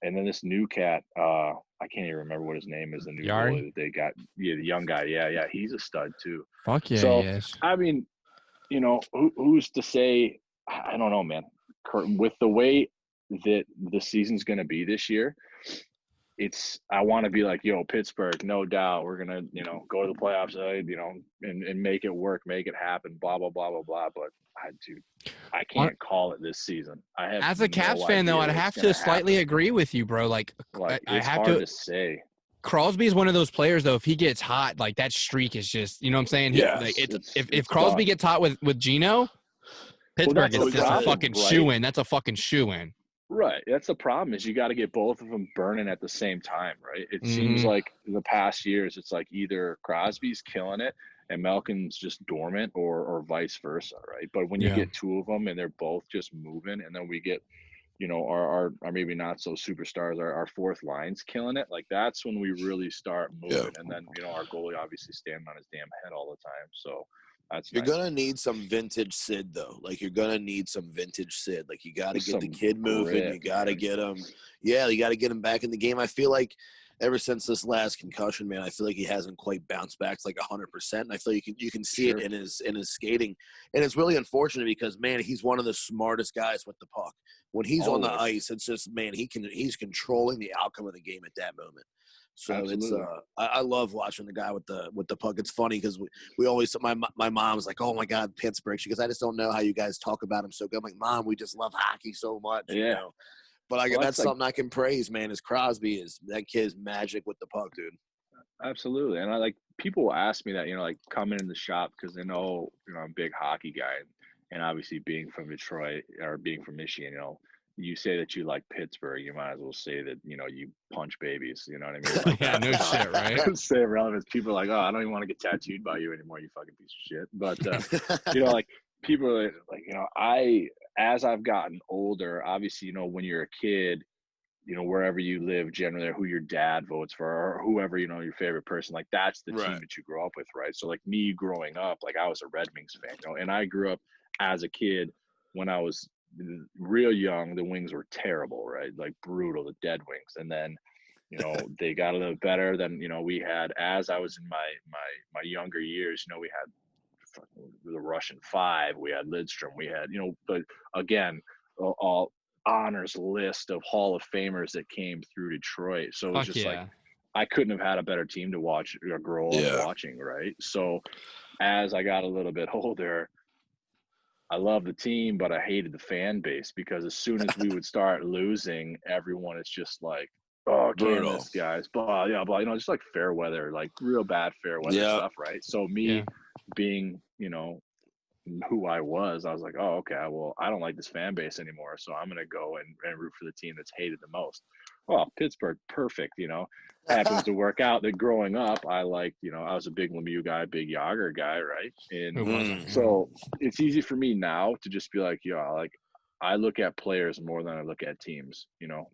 And then this new cat, I can't even remember what his name is, the new goalie that they got. Yeah, the young guy. Yeah, he's a stud too. Fuck yeah, so, he is. I mean, who's to say? I don't know, man. With the way that the season's going to be this year, I want to be like, Pittsburgh, no doubt. We're going to, go to the playoffs, and make it work, make it happen, blah, blah, blah, blah, blah. But I can't call it this season. As a Caps fan, though, I'd have to slightly agree with you, bro. Like I have hard to say. Crosby is one of those players, though. If he gets hot, like that streak is just, you know what I'm saying? If Crosby gets hot with Gino, Pittsburgh is just a fucking shoe-in. That's a fucking shoe-in. Right. That's the problem, is you got to get both of them burning at the same time, right? It seems like the past years, it's like either Crosby's killing it and Malkin's just dormant, or vice versa, right? But when you get 2 of them and they're both just moving, and then we get, our maybe not so superstars, our fourth line's killing it, like that's when we really start moving. And then, our goalie obviously standing on his damn head all the time. So you're gonna need some vintage Sid, though. Like you're gonna need some vintage Sid. Like you got to get the kid moving. You got to get him. Yeah, you got to get him back in the game. I feel like ever since this last concussion, man, I feel like he hasn't quite bounced back to like 100%. And I feel you can see it in his skating, and it's really unfortunate because, man, he's one of the smartest guys with the puck. When he's on the ice, it's just, man, he's controlling the outcome of the game at that moment. So Absolutely. It's I love watching the guy with the puck. It's funny because we always, my mom's like, oh my God, Pittsburgh. She goes, I just don't know how you guys talk about him so good. I'm like, Mom, we just love hockey so much. Yeah. But that's something I can praise, man. Is Crosby is that kid's magic with the puck, dude. Absolutely. And people will ask me that, like coming in the shop, because they know, I'm a big hockey guy, and obviously being from Detroit or being from Michigan, you say that you like Pittsburgh, you might as well say that, you punch babies, you know what I mean? Like, yeah, no shit, right? Say relevance. People are like, oh, I don't even want to get tattooed by you anymore, you fucking piece of shit. But, like people are like, as I've gotten older, obviously, when you're a kid, wherever you live, generally who your dad votes for, or whoever, your favorite person, like that's the team that you grow up with, right? So like me growing up, like I was a Red Wings fan, and I grew up as a kid when I was real young, the Wings were terrible, right? Like brutal, the Dead Wings. And then, they got a little better than, we had, as I was in my younger years, we had the Russian Five, we had Lidstrom, we had, but again, all honors list of Hall of Famers that came through Detroit. So it was just like, I couldn't have had a better team to watch or grow up watching, right? So as I got a little bit older, I loved the team, but I hated the fan base because as soon as we would start losing, everyone is just like, oh, can this guys, blah, yeah, blah, just like fair weather, like real bad fair weather stuff, right? So me being, who I was like, oh, okay, well, I don't like this fan base anymore, so I'm gonna go and root for the team that's hated the most. Well, Pittsburgh, perfect, happens to work out. That growing up, I liked, I was a big Lemieux guy, big Yager guy, right? And so it's easy for me now to just be like, I look at players more than I look at teams,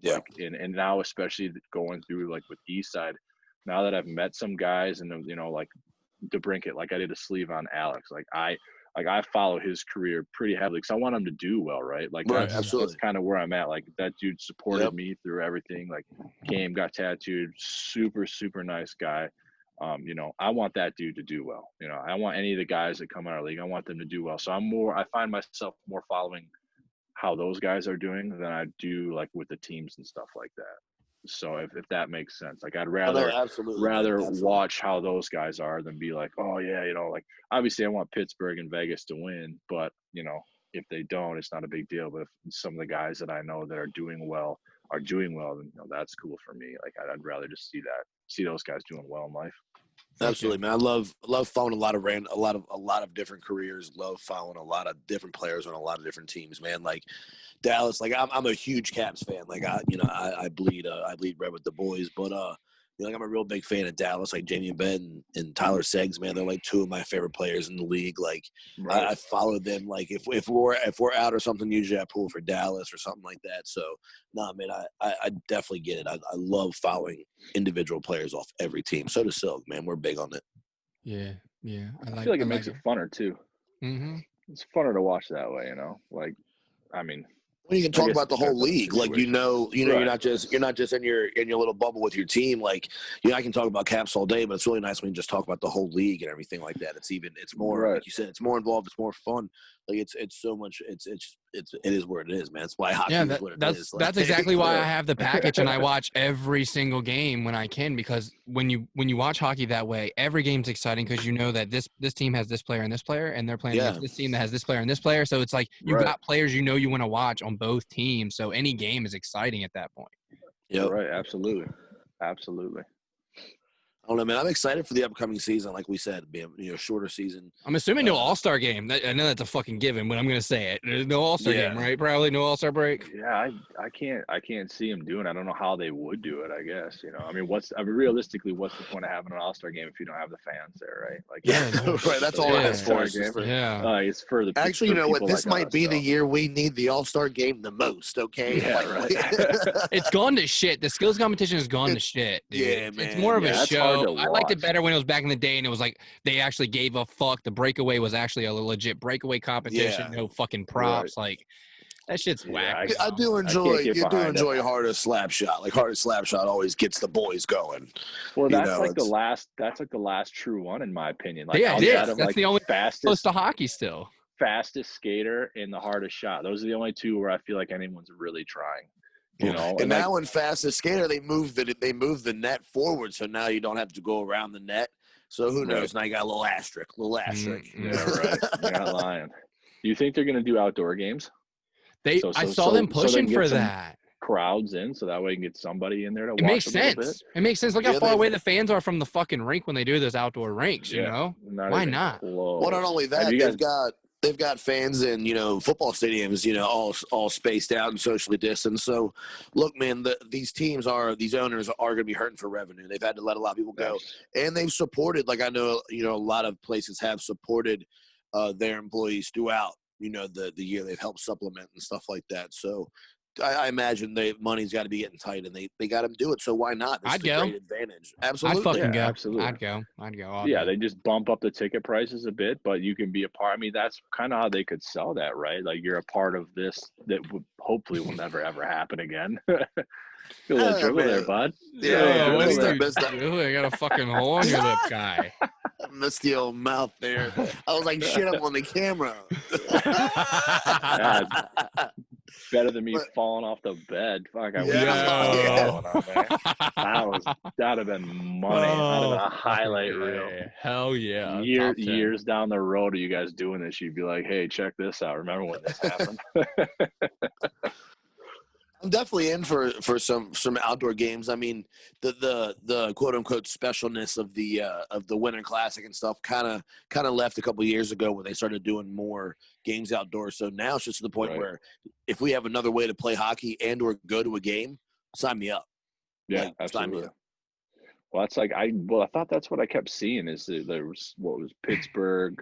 like, and now especially going through like with Eastside, now that I've met some guys and like DeBrincat, like I did a sleeve on Alex, like I follow his career pretty heavily because I want him to do well, right? Like that's kind of where I'm at. Like that dude supported me through everything. Like came, got tattooed, super, super nice guy. I want that dude to do well. I want any of the guys that come out of our league, I want them to do well. So I find myself more following how those guys are doing than I do like with the teams and stuff like that. So if that makes sense, like I'd rather watch how those guys are than be like, oh yeah, like obviously I want Pittsburgh and Vegas to win, but if they don't, it's not a big deal. But if some of the guys that I know that are doing well, then that's cool for me. Like I'd rather just see those guys doing well in life. Absolutely, man. I love following a lot of different careers. Love following a lot of different players on a lot of different teams, man. Like Dallas, like I'm a huge Caps fan. Like I bleed red with the boys, but like I'm a real big fan of Dallas. Like Jamie Benn and Tyler Seggs, man, they're like two of my favorite players in the league. Like I follow them. Like if we're out or something, usually I pull for Dallas or something like that. So nah, man, I definitely get it. I love following individual players off every team. So does Silk, man. We're big on it. Yeah. I feel like it makes it funner too. Mm-hmm. It's funner to watch that way, Like, I mean. Well, you can talk about the whole league, like you're not just in your little bubble with your team. Like I can talk about Caps all day, but it's really nice when you just talk about the whole league and everything like that. It's more like you said, it's more involved, it's more fun. Like it's so much. It is where it is, man. That's why hockey is what it is. Like, that's exactly why I have the package and I watch every single game when I can, because when you watch hockey that way, every game's exciting because you know that this team has this player and this player, and they're playing against this team that has this player and this player. So it's like you got players you want to watch on both teams. So any game is exciting at that point. Yeah, right. Absolutely. I don't know, man. I'm excited for the upcoming season. Like we said, being shorter season. I'm assuming no All-Star game. I know that's a fucking given, but I'm gonna say it. There's no All-Star game, right? Probably no All-Star break. Yeah, I can't see them doing it. I don't know how they would do it. I guess I mean, realistically, what's the point of having an All-Star game if you don't have the fans there, right? Like, right. That's all it is for. It's for the actually, you know what? This might be the year we need the All-Star game the most. Okay. Yeah, right. It's gone to shit. The skills competition has gone to shit. Dude. Yeah, man. It's more of a show. I liked it better when it was back in the day, and it was like they actually gave a fuck. The breakaway was actually a legit breakaway competition. No fucking props. Like that shit's whack. I do enjoy. You do enjoy hardest slap shot. Like hardest slap shot always gets the boys going. Well, that's like the last. That's like the last true one, in my opinion. Like, yeah, it is. That's the only fastest close to hockey still. Fastest skater and the hardest shot. Those are the only two where I feel like anyone's really trying. And now in fastest skater, they move the net forward, so now you don't have to go around the net. So who knows? Now you got a little asterisk. Yeah, right. You're not lying. Do you think they're going to do outdoor games? I saw them pushing for that. Crowds in, so that way you can get somebody in there to watch. It makes sense. It makes sense. Look how far away the fans are from the fucking rink when they do those outdoor rinks. Why not? Well, not only that, they've got fans in, football stadiums, all spaced out and socially distanced. So, look, man, these owners are going to be hurting for revenue. They've had to let a lot of people go. And they've supported, like I know, a lot of places have supported their employees throughout, the year. They've helped supplement and stuff like that. So, I imagine money's got to be getting tight, and they got to do it. So why not? This I'd go. A great advantage. Absolutely, I'd fucking go. Absolutely, I'd go. Yeah, they just bump up the ticket prices a bit, but you can be a part. I mean, that's kind of how they could sell that, right? Like you're a part of this that hopefully will never ever happen again. Feel a little dribble there, bud. Yeah, I got a fucking hole on your lip, guy. I missed the old mouth there. I was like, shit, I'm on the camera. better than me falling off the bed. Fuck, I wish Yeah. on there. That'd have been money. That'd have been a highlight reel. Hell yeah. Years down the road of you guys doing this, you'd be like, hey, check this out. Remember when this happened? I'm definitely in for some outdoor games. I mean, the quote unquote specialness of the Winter Classic and stuff kind of left a couple of years ago when they started doing more games outdoors. So now it's just to the point where if we have another way to play hockey and or go to a game, sign me up. Yeah, absolutely. Sign me up. Well, that's like I thought that's what I kept seeing is that there was Pittsburgh,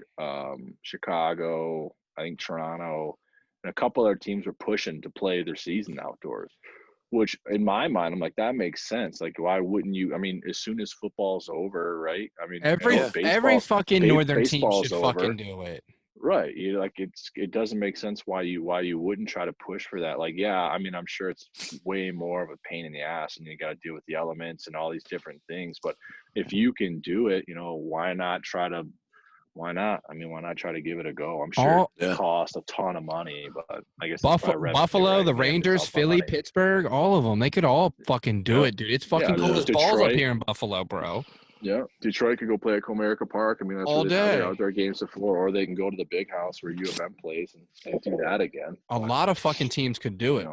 Chicago, I think Toronto. And a couple other teams were pushing to play their season outdoors, which in my mind, I'm like, that makes sense. Like, why wouldn't you? I mean, as soon as football's over, right? I mean, every fucking northern team should fucking do it. Right. You like it doesn't make sense why you wouldn't try to push for that. Like, yeah, I mean, I'm sure it's way more of a pain in the ass and you got to deal with the elements and all these different things. But if you can do it, why not? Why not? I mean, why not try to give it a go? I'm sure it costs a ton of money, but I guess Buffalo, the Rangers, Philly, Pittsburgh, all of them. They could all fucking do it, dude. It's fucking cold as balls up here in Buffalo, bro. Yeah, Detroit could go play at Comerica Park. I mean, that's all where day. They outdoor games to floor, or they can go to the big house where U of M plays and do that again. A lot of fucking teams could do it.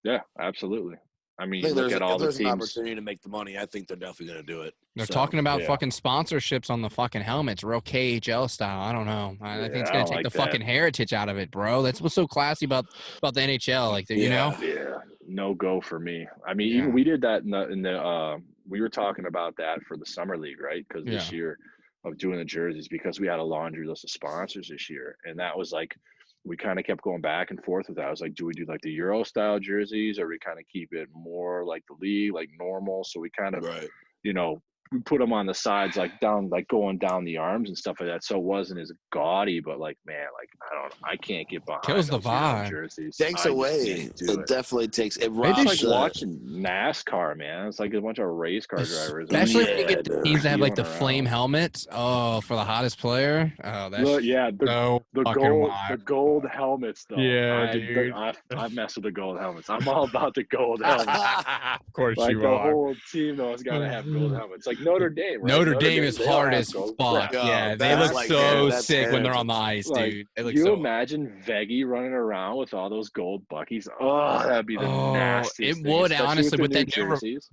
Yeah, absolutely. I mean, look at all the teams. There's an opportunity to make the money. I think they're definitely going to do it. They're talking about fucking sponsorships on the fucking helmets, real KHL style. I don't know. I think it's going to take the fucking heritage out of it, bro. That's what's so classy about the NHL. Like, you know? Yeah, no go for me. I mean, even we did that in the we were talking about that for the summer league, right? Because this year of doing the jerseys, because we had a laundry list of sponsors this year, and that was like. We kind of kept going back and forth with that. I was like, do we do like the Euro style jerseys or we kind of keep it more like the league, like normal? So we kind of, we put them on the sides, like going down the arms and stuff like that. So it wasn't as gaudy, but like, man, like, I don't know. I can't get behind kills the vibe. Jerseys. Takes away. It definitely takes it. It's like watching NASCAR, man. It's like a bunch of race car drivers. Especially when you get the teams that have like the flame helmets. Oh, for the hottest player. Oh, that's the gold helmets though. Yeah, dude. I've messed with the gold helmets. I'm all about the gold helmets. Of course like you the are. whole team though has got to have gold helmets. Like Notre Dame, right? Notre Dame is hard as fuck. Yeah, they look so sick when they're on the ice, dude. They look you imagine Veggie running around with all those gold Buckies? Oh, that'd be the nastiest thing. It would, honestly, with that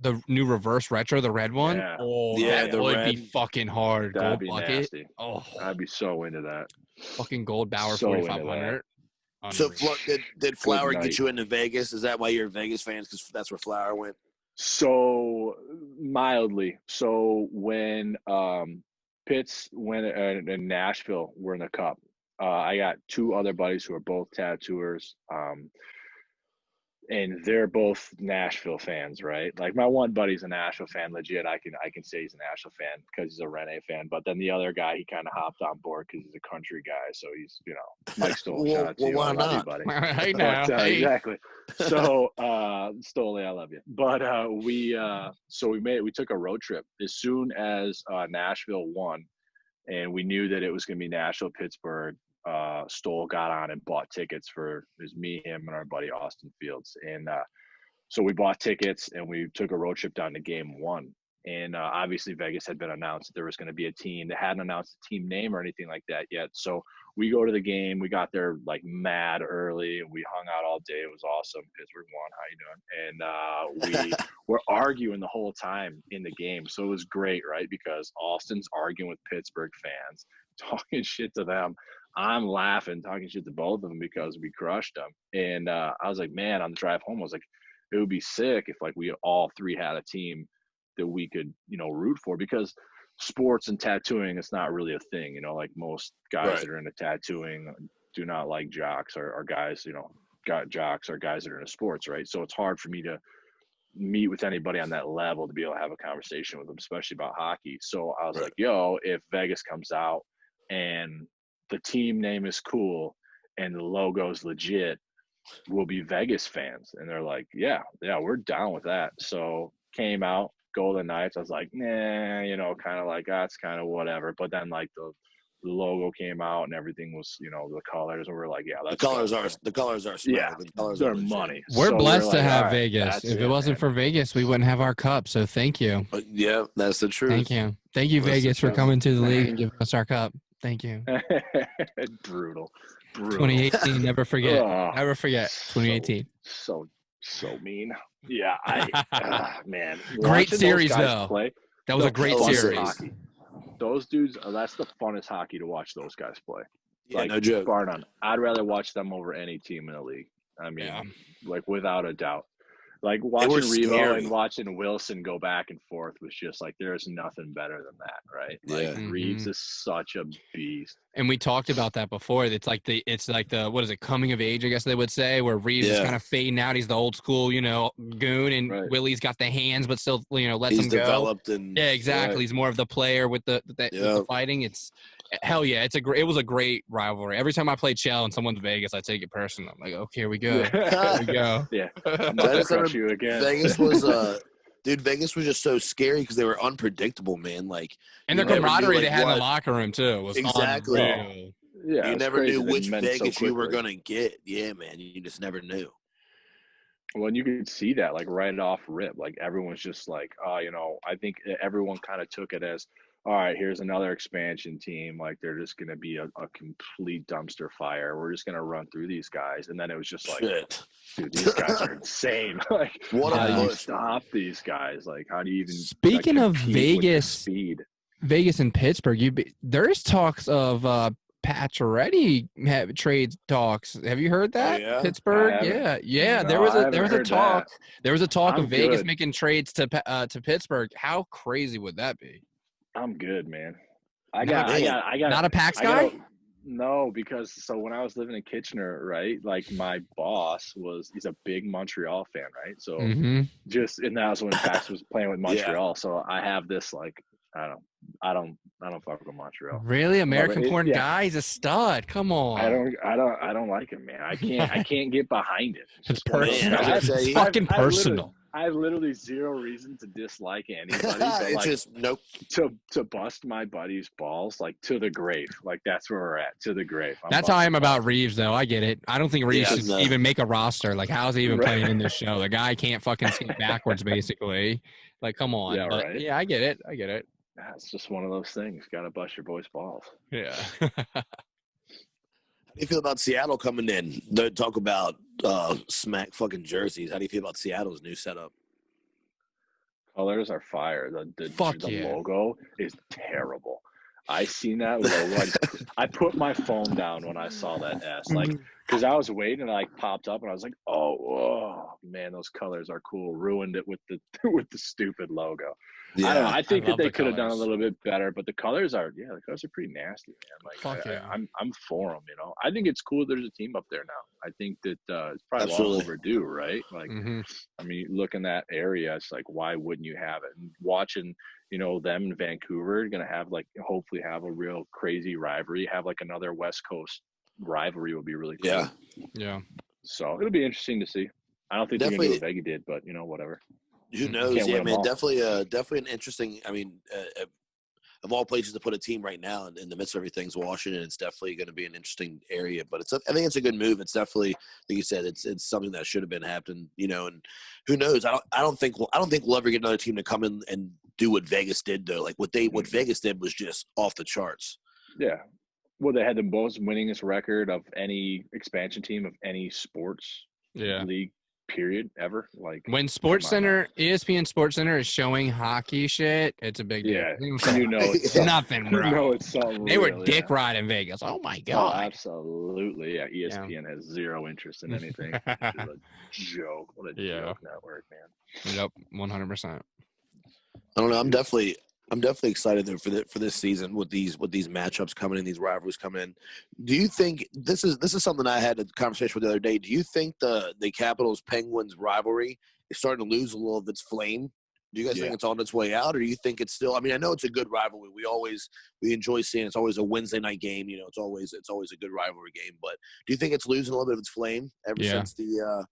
the new reverse retro, the red one. Yeah. That would be fucking hard. That'd gold be bucket. Nasty. Oh, I'd be so into that. Fucking gold Bauer 4500. So did Flower get you into Vegas? Is that why you're a Vegas fan? Because that's where Flower went. So mildly. So when Pitts went in Nashville, we're in the Cup. I got two other buddies who are both tattooers, and they're both Nashville fans, right? Like my one buddy's a Nashville fan, legit. I can say he's a Nashville fan because he's a Rene fan. But then the other guy, he kind of hopped on board because he's a country guy. So he's, Mike Stoll. Shout out to you. Why not? Buddy. Hey now, exactly. So Stoll, I love you. But we took a road trip as soon as Nashville won, and we knew that it was going to be Nashville, Pittsburgh. Stoll got on and bought tickets for me, him, and our buddy Austin Fields. And so we bought tickets and we took a road trip down to game one. And obviously Vegas had been announced that there was going to be a team. They hadn't announced a team name or anything like that yet. So we go to the game. We got there like mad early and we hung out all day. It was awesome. Pittsburgh won. How you doing? And we were arguing the whole time in the game. So it was great, right? Because Austin's arguing with Pittsburgh fans, talking shit to them. I'm laughing, talking shit to both of them because we crushed them. And I was like, man, on the drive home, I was like, it would be sick if like we all three had a team that we could, root for, because sports and tattooing, it's not really a thing, like most guys that are into tattooing do not like jocks or guys, got jocks or guys that are into sports, right? So it's hard for me to meet with anybody on that level to be able to have a conversation with them, especially about hockey. So I was like, yo, if Vegas comes out and the team name is cool and the logo's legit, we'll be Vegas fans. And they're like, yeah, we're down with that. So came out, Golden Knights. I was like, nah, kind of like, that's kind of whatever. But then like logo came out and everything was, the colors, and we're like, yeah, the colors are smart. Yeah, The colors they're are legit. money. We're So blessed we're to like, have all right, Vegas. If it wasn't for Vegas, we wouldn't have our cup. So thank you. Yeah, that's the truth. Thank you. Thank you, Vegas, for coming to the league and giving us our cup. Thank you. Brutal. 2018, never forget. Never forget 2018. So mean. Yeah, man. Great series, those guys though. play, That was a great series. Hockey. Those dudes, that's the funnest hockey to watch those guys play. Yeah, no joke. Bar none. I'd rather watch them over any team in the league. I mean, without a doubt. Like watching Revo and watching Wilson go back and forth was just like, there's nothing better than that, right? Like Reeves is such a beast. And we talked about that before. It's like the what is it, coming of age, I guess they would say, where Reeves is kind of fading out. He's the old school, goon, and Willie's got the hands, but still, lets him go. He's developed and exactly. He's more of the player with the fighting. It's hell yeah. It was a great rivalry. Every time I play Chell and someone's Vegas, I take it personal. I'm like, okay, here we go. Here we go. Yeah. I'm about to crush you again. Vegas was Vegas was just so scary because they were unpredictable, man. Like, and the camaraderie they had in the locker room too was exactly. unreal. Yeah, you never knew which Vegas you were gonna get. Yeah, man, you just never knew. Well, and you could see that like right off rip. Like everyone's just like, I think everyone kind of took it as, all right, here's another expansion team. Like they're just going to be a complete dumpster fire. We're just going to run through these guys. And then it was just like, dude, these guys are insane. Like, how do you stop these guys? Like, how do you even Speaking of Vegas, Vegas and Pittsburgh, there's talks of Pacioretty trade talks. Have you heard that? Oh, yeah? Pittsburgh, yeah. No, there was a talk. That. There was a talk I'm of Vegas good. making trades to Pittsburgh. How crazy would that be? I'm good, man. I got not a PAX guy. No, because so when I was living in Kitchener, right, like my boss he's a big Montreal fan, right? So and that was when PAX was playing with Montreal. So I have this like, I don't fuck with Montreal. Really, American porn guy? He's a stud. Come on. I don't like him, man. I can't get behind it. It's personal. It's fucking personal. I have literally zero reason to dislike anybody. But it's like, just nope. To bust my buddy's balls like to the grave. Like that's where we're at, to the grave. That's how I am about Reeves, though. I get it. I don't think Reeves should even make a roster. Like, how's he even playing in this show? The guy can't fucking skate backwards, basically. Like, come on. Yeah, right. Yeah, I get it. It's just one of those things. Got to bust your boy's balls. Yeah. How do you feel about Seattle coming in? They talk about smack fucking jerseys. How do you feel about Seattle's new setup? Colors are fire. The logo is terrible. I seen that logo. I put my phone down when I saw that S. Like, because I was waiting and it like popped up and I was like, oh man, those colors are cool. Ruined it with the stupid logo. Yeah, I don't know. I think that they could have done a little bit better, but the colors are pretty nasty, man. Like I'm for them, I think it's cool there's a team up there now. I think that it's probably long overdue, right? Like, I mean, look in that area, it's like, why wouldn't you have it? And watching, them in Vancouver going to have like, hopefully have a real crazy rivalry, have like another West Coast rivalry would be really cool. Yeah. So it'll be interesting to see. I don't think they're going to do what Vega did, but whatever. Who knows? Yeah, man. Definitely an interesting. I mean, of all places to put a team right now in the midst of everything's Washington. It's definitely going to be an interesting area, but I think it's a good move. It's definitely, like you said, it's something that should have been happening. And who knows? I don't think we'll ever get another team to come in and do what Vegas did though. Like what Vegas did was just off the charts. Yeah. Well, they had the most winningest record of any expansion team of any sports league. Period ever. Like when ESPN Sports Center is showing hockey shit, it's a big deal. Yeah, it's nothing, bro. It's something. They were dick riding Vegas. Oh my god. Oh, absolutely. Yeah, ESPN has zero interest in anything. It's a joke. What a joke network, man. Yep, 100%. I don't know. I'm definitely excited though for this season with these matchups coming in, these rivalries coming in. Do you think this is something I had a conversation with the other day? Do you think the Capitals Penguins rivalry is starting to lose a little of its flame? Do you guys think it's on its way out, or do you think it's still? I mean, I know it's a good rivalry. We enjoy seeing it. It's always a Wednesday night game. It's always a good rivalry game. But do you think it's losing a little bit of its flame ever since the?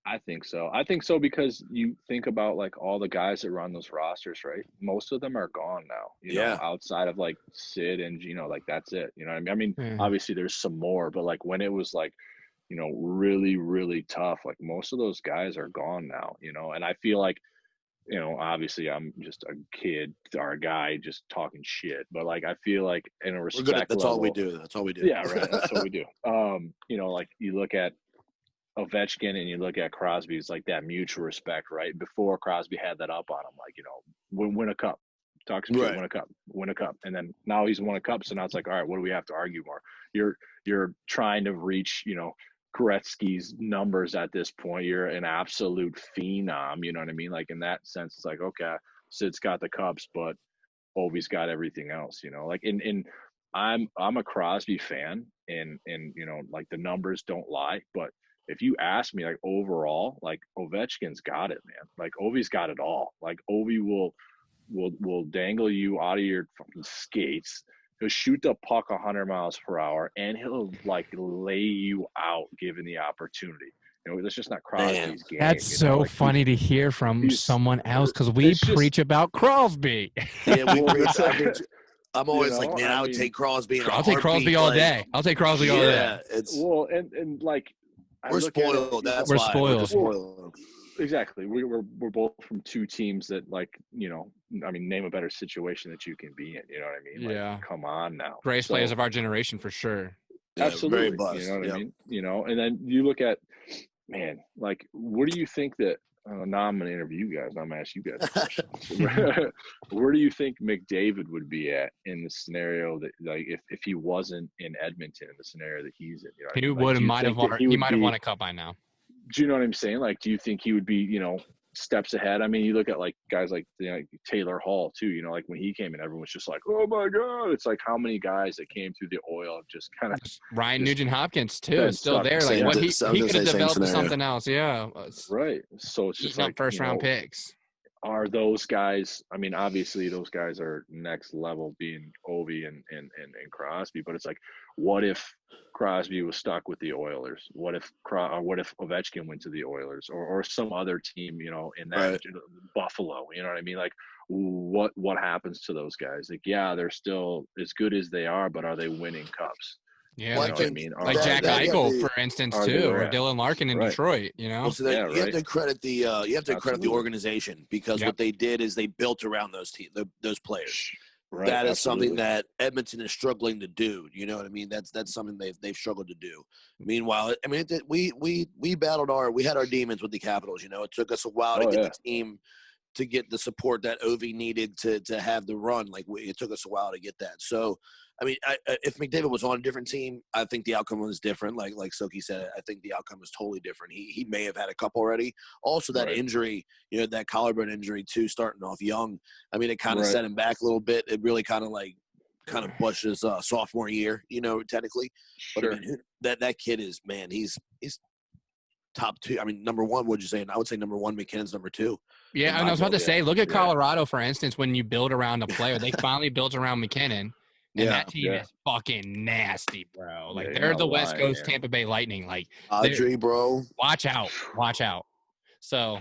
I think so. I think so because you think about like all the guys that run those rosters, right? Most of them are gone now, you know, outside of like Sid and Gino, like that's it. You know what I mean? Obviously there's some more, but like when it was like, you know, really, really tough, like most of those guys are gone now, you know, and I feel like, you know, obviously I'm just a kid or a guy just talking shit, but like I feel like in a respect level, that's all we do. That's all we do. Yeah, right. That's what we do. You know, like you look at Ovechkin and you look at Crosby, it's like that mutual respect, right? Before Crosby had that up on him, like, you know, win a cup, talk some shit, win a cup. And then now he's won a cup. So now it's like, all right, what do we have to argue more? You're trying to reach, you know, Gretzky's numbers at this point. You're an absolute phenom, you know what I mean? Like in that sense, it's like, okay, Sid's got the cups, but Ovi's got everything else, you know, like I'm a Crosby fan and you know, like the numbers don't lie, but if you ask me, like overall, like Ovechkin's got it, man. Like Ovi's got it all. Like Ovi will dangle you out of your fucking skates. He'll shoot the puck 100 miles per hour, and he'll like lay you out given the opportunity. You know, that's just not Crosby's game. That's so like, funny to hear from someone else because we preach about Crosby. Yeah, we preach. I'm always like, man, I would take Crosby. I'll take Crosby all day. I'll take Crosby all day. It's well, and like. We're spoiled. That's we're why. spoiled. Well, exactly. We're both from two teams that, like, you know, I mean, name a better situation that you can be in. You know what I mean? Like, come on now. Greatest players of our generation for sure. Absolutely. You know what I mean? You know, and then you look at, man, like, what do you think that? Now I'm going to interview you guys. I'm going to ask you guys questions. Where do you think McDavid would be at in the scenario that, like, if he wasn't in Edmonton in the scenario that he's in? You know, he might have won a cup by now. Do you know what I'm saying? Like, do you think he would be, you know, steps ahead? I mean, you look at like guys like, you know, Taylor Hall too. You know, like when he came in, everyone was just like, "Oh my God!" It's like how many guys that came through the oil just kind of. Ryan Nugent Hopkins too is still there. Like what he could have developed something else. Yeah, right. So it's just like first round picks. Are those guys? I mean, obviously those guys are next level, being Ovi and Crosby. But it's like, what if Crosby was stuck with the Oilers? What if Ovechkin went to the Oilers or some other team? You know, in that Buffalo. You know what I mean? Like, what happens to those guys? Like, yeah, they're still as good as they are, but are they winning cups? Yeah, like Jack Eichel, for instance, too, or Dylan Larkin in Detroit. You know, well, so you have to credit the organization because what they did is they built around those players. Right, that is something that Edmonton is struggling to do. You know what I mean? That's something they've struggled to do. Meanwhile, I mean, we battled we had our demons with the Capitals. You know, it took us a while to get the team to get the support that Ovi needed to have the run. Like it took us a while to get that. So. I mean, if McDavid was on a different team, I think the outcome was different. Like Soki said, I think the outcome was totally different. He may have had a cup already. Also, that injury, you know, that collarbone injury too, starting off young. I mean, it kind of set him back a little bit. It really kind of pushed his sophomore year, you know, technically. But I mean, that kid is, man, he's top two. I mean, number one, would you say? And I would say number one, McKinnon's number two. Yeah, and I was about to say, look at Colorado, for instance, when you build around a player. They finally built around McKinnon. And that team is fucking nasty, bro. Like they're the West Coast Tampa Bay Lightning. Like Audrey, bro. Watch out. So,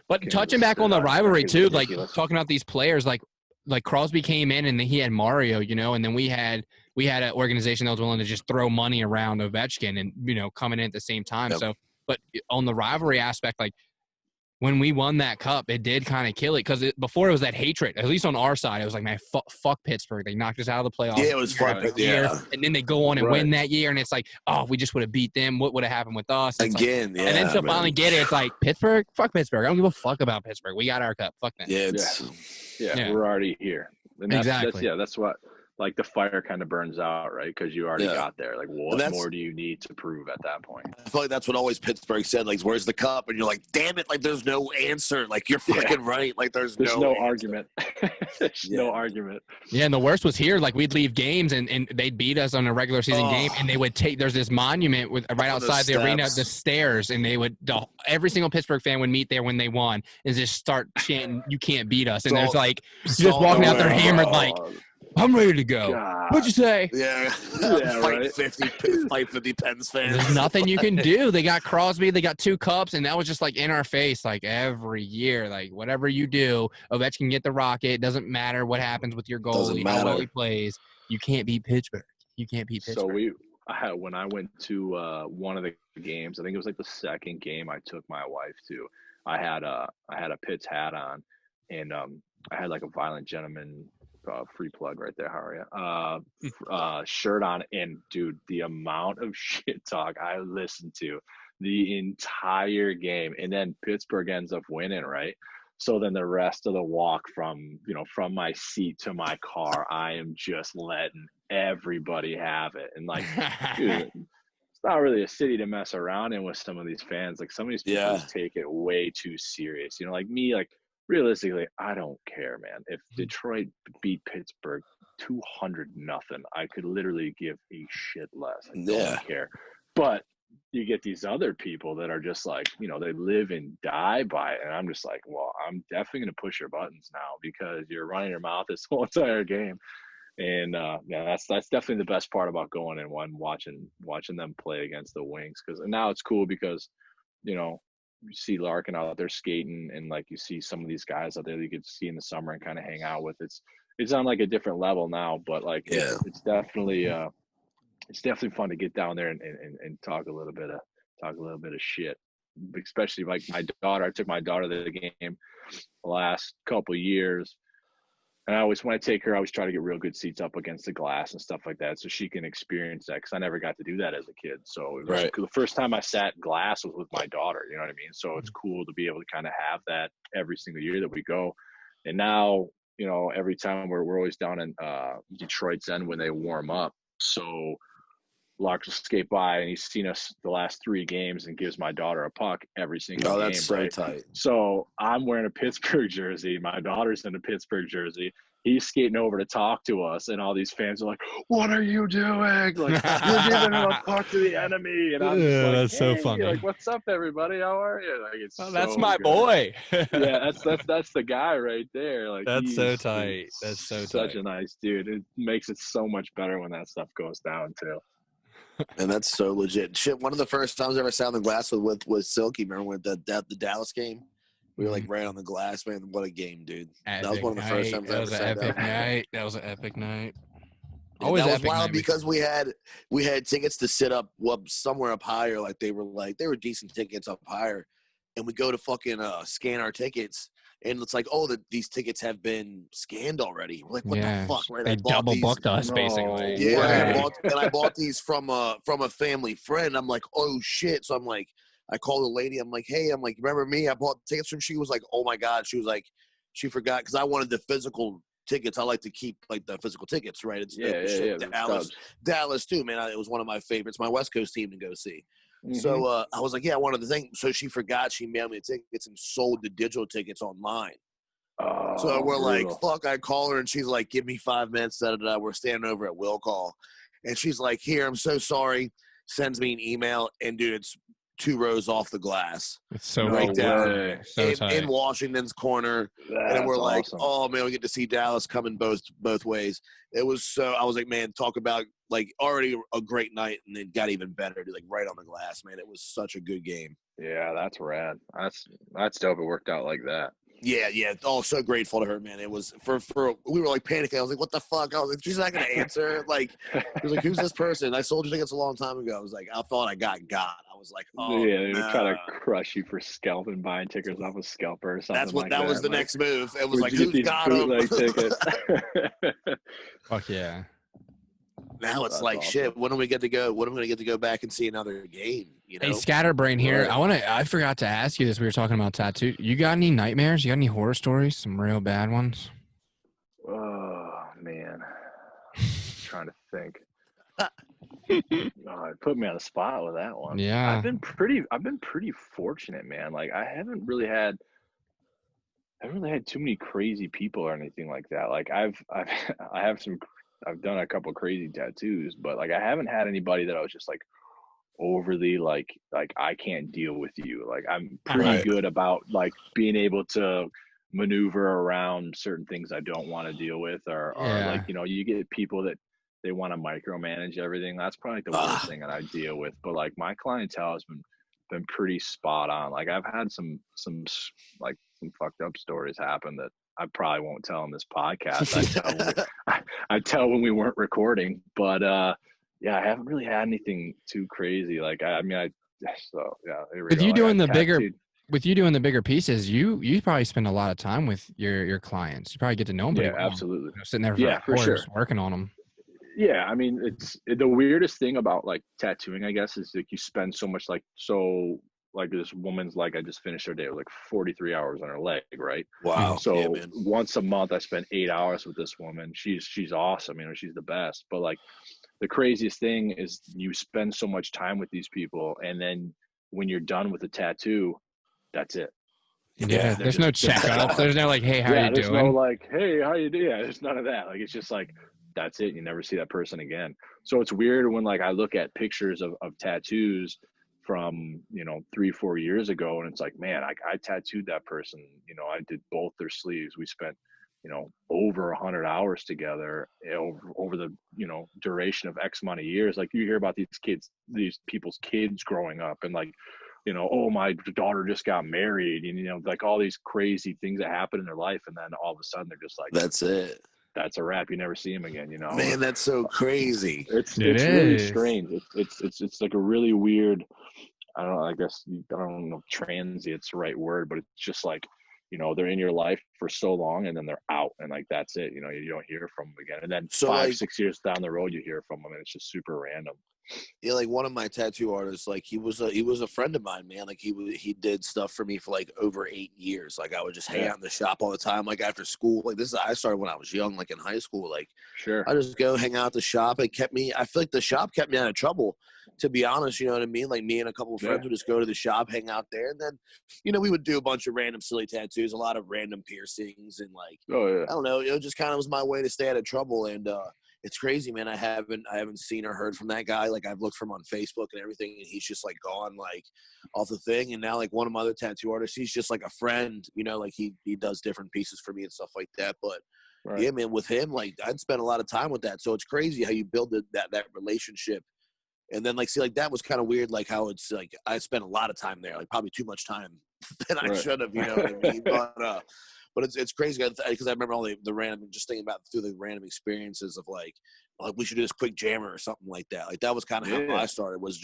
but touching back on the rivalry too, like talking about these players, like Crosby came in and he had Mario, you know, and then we had an organization that was willing to just throw money around Ovechkin and, you know, coming in at the same time. Yep. So, but on the rivalry aspect, like when we won that cup, it did kind of kill it because before it was that hatred. At least on our side, it was like, man, fuck Pittsburgh. They knocked us out of the playoffs. Yeah, it was fun. Yeah. And then they go on and win that year, and it's like, oh, we just would have beat them. What would have happened with us? Again, like, and then to finally get it, it's like, Pittsburgh? Fuck Pittsburgh. I don't give a fuck about Pittsburgh. We got our cup. Fuck them. Yeah, we're already here. And exactly. That's what. Like the fire kind of burns out, right? Because you already got there. Like, what more do you need to prove at that point? I feel like that's what always Pittsburgh said. Like, where's the cup? And you're like, damn it! Like, there's no answer. Like, you're fucking right. Like, there's no argument. There's no argument. Yeah, and the worst was here. Like, we'd leave games and they'd beat us on a regular season game, and they would take. There's this monument right outside the arena, the stairs, and they would. Every single Pittsburgh fan would meet there when they won, and just start chanting, "You can't beat us!" And there's like just walking out there hammered like. I'm ready to go. God. What'd you say? Yeah, right. 50 Pens fans. There's nothing you can do. They got Crosby. They got 2 cups, and that was just like in our face, like every year. Like whatever you do, Ovechkin get the Rocket. It doesn't matter what happens with your goalie, how well he plays. You can't beat Pittsburgh. You can't beat Pittsburgh. So when I went to one of the games, I think it was like the second game I took my wife to. I had a Pitt's hat on, and I had like a Violent Gentleman free plug right there. How are you? Shirt on, and dude, the amount of shit talk I listened to the entire game, and then Pittsburgh ends up winning, right? So then the rest of the walk from my seat to my car, I am just letting everybody have it. And like, dude, it's not really a city to mess around in with some of these fans. Like some of these people take it way too serious. Like me, like realistically, I don't care, man. If Detroit beat Pittsburgh 200-0, I could literally give a shit less. I don't care. But you get these other people that are just like, they live and die by it. And I'm just like, well, I'm definitely going to push your buttons now because you're running your mouth this whole entire game. And that's definitely the best part about going and watching them play against the Wings. And now it's cool because, you see Larkin out there skating, and like you see some of these guys out there that you could see in the summer and kind of hang out with. It's on like a different level now, but like it's definitely fun to get down there and talk a little bit of shit, especially like my daughter. I took my daughter to the game the last couple of years, and when I take her, I always try to get real good seats up against the glass and stuff like that, so she can experience that. Because I never got to do that as a kid. So the first time I sat glass was with my daughter. You know what I mean? So it's cool to be able to kind of have that every single year that we go. And now, every time we're always down in Detroit's End when they warm up. So Lark will skate by, and he's seen us the last 3 games and gives my daughter a puck every single game. Oh, that's so tight. So I'm wearing a Pittsburgh jersey. My daughter's in a Pittsburgh jersey. He's skating over to talk to us, and all these fans are like, "What are you doing? Like, you're giving a puck to the enemy." And I'm just like, "That's so funny. Like, what's up, everybody? How are you?" Like, that's my boy. Yeah, that's the guy right there. Like, that's so tight. That's so tight. Such a nice dude. It makes it so much better when that stuff goes down too. And that's so legit. Shit, one of the first times I ever sat on the glass with Silky, remember when the Dallas game? We were like right on the glass, man. What a game, dude. That was one of the first times I ever sat down. That was an epic night. Always that was wild because we had tickets to sit up somewhere up higher. Like they were decent tickets up higher. And we go to fucking scan our tickets. And it's like, these tickets have been scanned already. We're like, what the fuck? Right? They double booked us, basically. Yeah, and I bought these from a family friend. I'm like, oh shit! So I'm like, I called the lady. I'm like, hey, remember me? I bought tickets from. She was like, oh my god. She was like, she forgot because I wanted the physical tickets. I like to keep like the physical tickets, right? It's Dallas too, man. It was one of my favorites. My West Coast team to go see. Mm-hmm. So I was like, yeah, I wanted the thing. So she forgot. She mailed me the tickets and sold the digital tickets online. So we're like, fuck, I call her and she's like, give me 5 minutes. We're standing over at Will Call. And she's like, here, I'm so sorry. Sends me an email. And dude, it's 2 rows off the glass. It's so right down in Washington's corner. And we're like, awesome. Oh man, we get to see Dallas coming both ways. It was so, I was like, man, talk about like already a great night, and it got even better, dude, like right on the glass, man. It was such a good game. Yeah, that's rad. That's dope. It worked out like that. Yeah. Oh, so grateful to her, man. It was for we were like panicking. I was like, what the fuck? I was like, she's not gonna answer. Like, I was like, who's this person? I sold you tickets a long time ago. I was like, I thought I got. I was like, oh yeah, they were trying to crush you for scalping, buying tickets off a scalper or something. That was the next move. It was like, who's got them? Fuck yeah. Now it's like, awesome. Shit, when do we get to go? When am I going to get to go back and see another game? Hey, Scatterbrain here. I forgot to ask you this. We were talking about tattoo. You got any nightmares? You got any horror stories? Some real bad ones? Oh, man. I'm trying to think. It put me on the spot with that one. Yeah. I've been pretty fortunate, man. Like I haven't really had too many crazy people or anything like that. Like I've done a couple crazy tattoos, but like I haven't had anybody that I was just like overly like I can't deal with you. Like I'm pretty good about like being able to maneuver around certain things I don't want to deal with, or like, you know, you get people that they want to micromanage everything. That's probably like the worst thing that I deal with. But like my clientele has been pretty spot on. Like I've had some fucked up stories happen that I probably won't tell on this podcast. I tell when we weren't recording, but yeah, I haven't really had anything too crazy. Like so yeah. Here we with go. you doing the bigger pieces, you probably spend a lot of time with your clients. You probably get to know them pretty well. Absolutely. You know, sitting there for hours sure, working on them. Yeah, I mean, it's the weirdest thing about like tattooing, I guess, is like you spend so much like this woman's like I just finished her day with like 43 hours on her leg, right? Wow. So yeah, man. once a month I spend 8 hours with this woman. She's awesome, you know, she's the best. But like the craziest thing is you spend so much time with these people, and then when you're done with the tattoo, that's it. Yeah, there's no checkup. There's no like, hey, how you doing? There's no like, hey, how you doing? Yeah, there's none of that. Like it's just like that's it. You never see that person again. So it's weird when like I look at pictures of tattoos from, you know, 3-4 years ago, and it's like, man, I tattooed that person. You know, I did both their sleeves. We spent, you know, over 100 hours together over the, you know, duration of X amount of years. Like you hear about these people's kids growing up and like, you know, oh, my daughter just got married, and, you know, like all these crazy things that happen in their life. And then all of a sudden they're just like, that's it. That's a wrap. You never see him again, you know? Man, that's so crazy. It's really strange. It's like a really weird, I don't know, I guess, I don't know if transient's the right word, but it's just like, you know, they're in your life for so long and then they're out and like, that's it. You know, you don't hear from them again. And then so 5-6 years down the road, you hear from them and it's just super random. Yeah, like one of my tattoo artists, like he was a friend of mine, man. Like he did stuff for me for like over 8 years. Like I would just hang out in the shop all the time, like after school. Like I started when I was young, like in high school. Like I just go hang out at the shop. I feel like the shop kept me out of trouble, to be honest. You know what I mean? Like me and a couple of friends would just go to the shop, hang out there, and then, you know, we would do a bunch of random silly tattoos, a lot of random piercings, and like I don't know, it just kind of was my way to stay out of trouble. And it's crazy, man. I haven't seen or heard from that guy. Like I've looked for him on Facebook and everything, and he's just like gone like off the thing. And now like one of my other tattoo artists, he's just like a friend, you know, like he does different pieces for me and stuff like that. But yeah, man, with him, like I'd spent a lot of time with that. So it's crazy how you build that relationship. And then like, see, like that was kind of weird, like how it's like I spent a lot of time there, like probably too much time than I should have, you know what I mean? But it's crazy because I remember all the random, just thinking about through the random experiences of like we should do this quick jammer or something like that. Like that was kind of how I started, was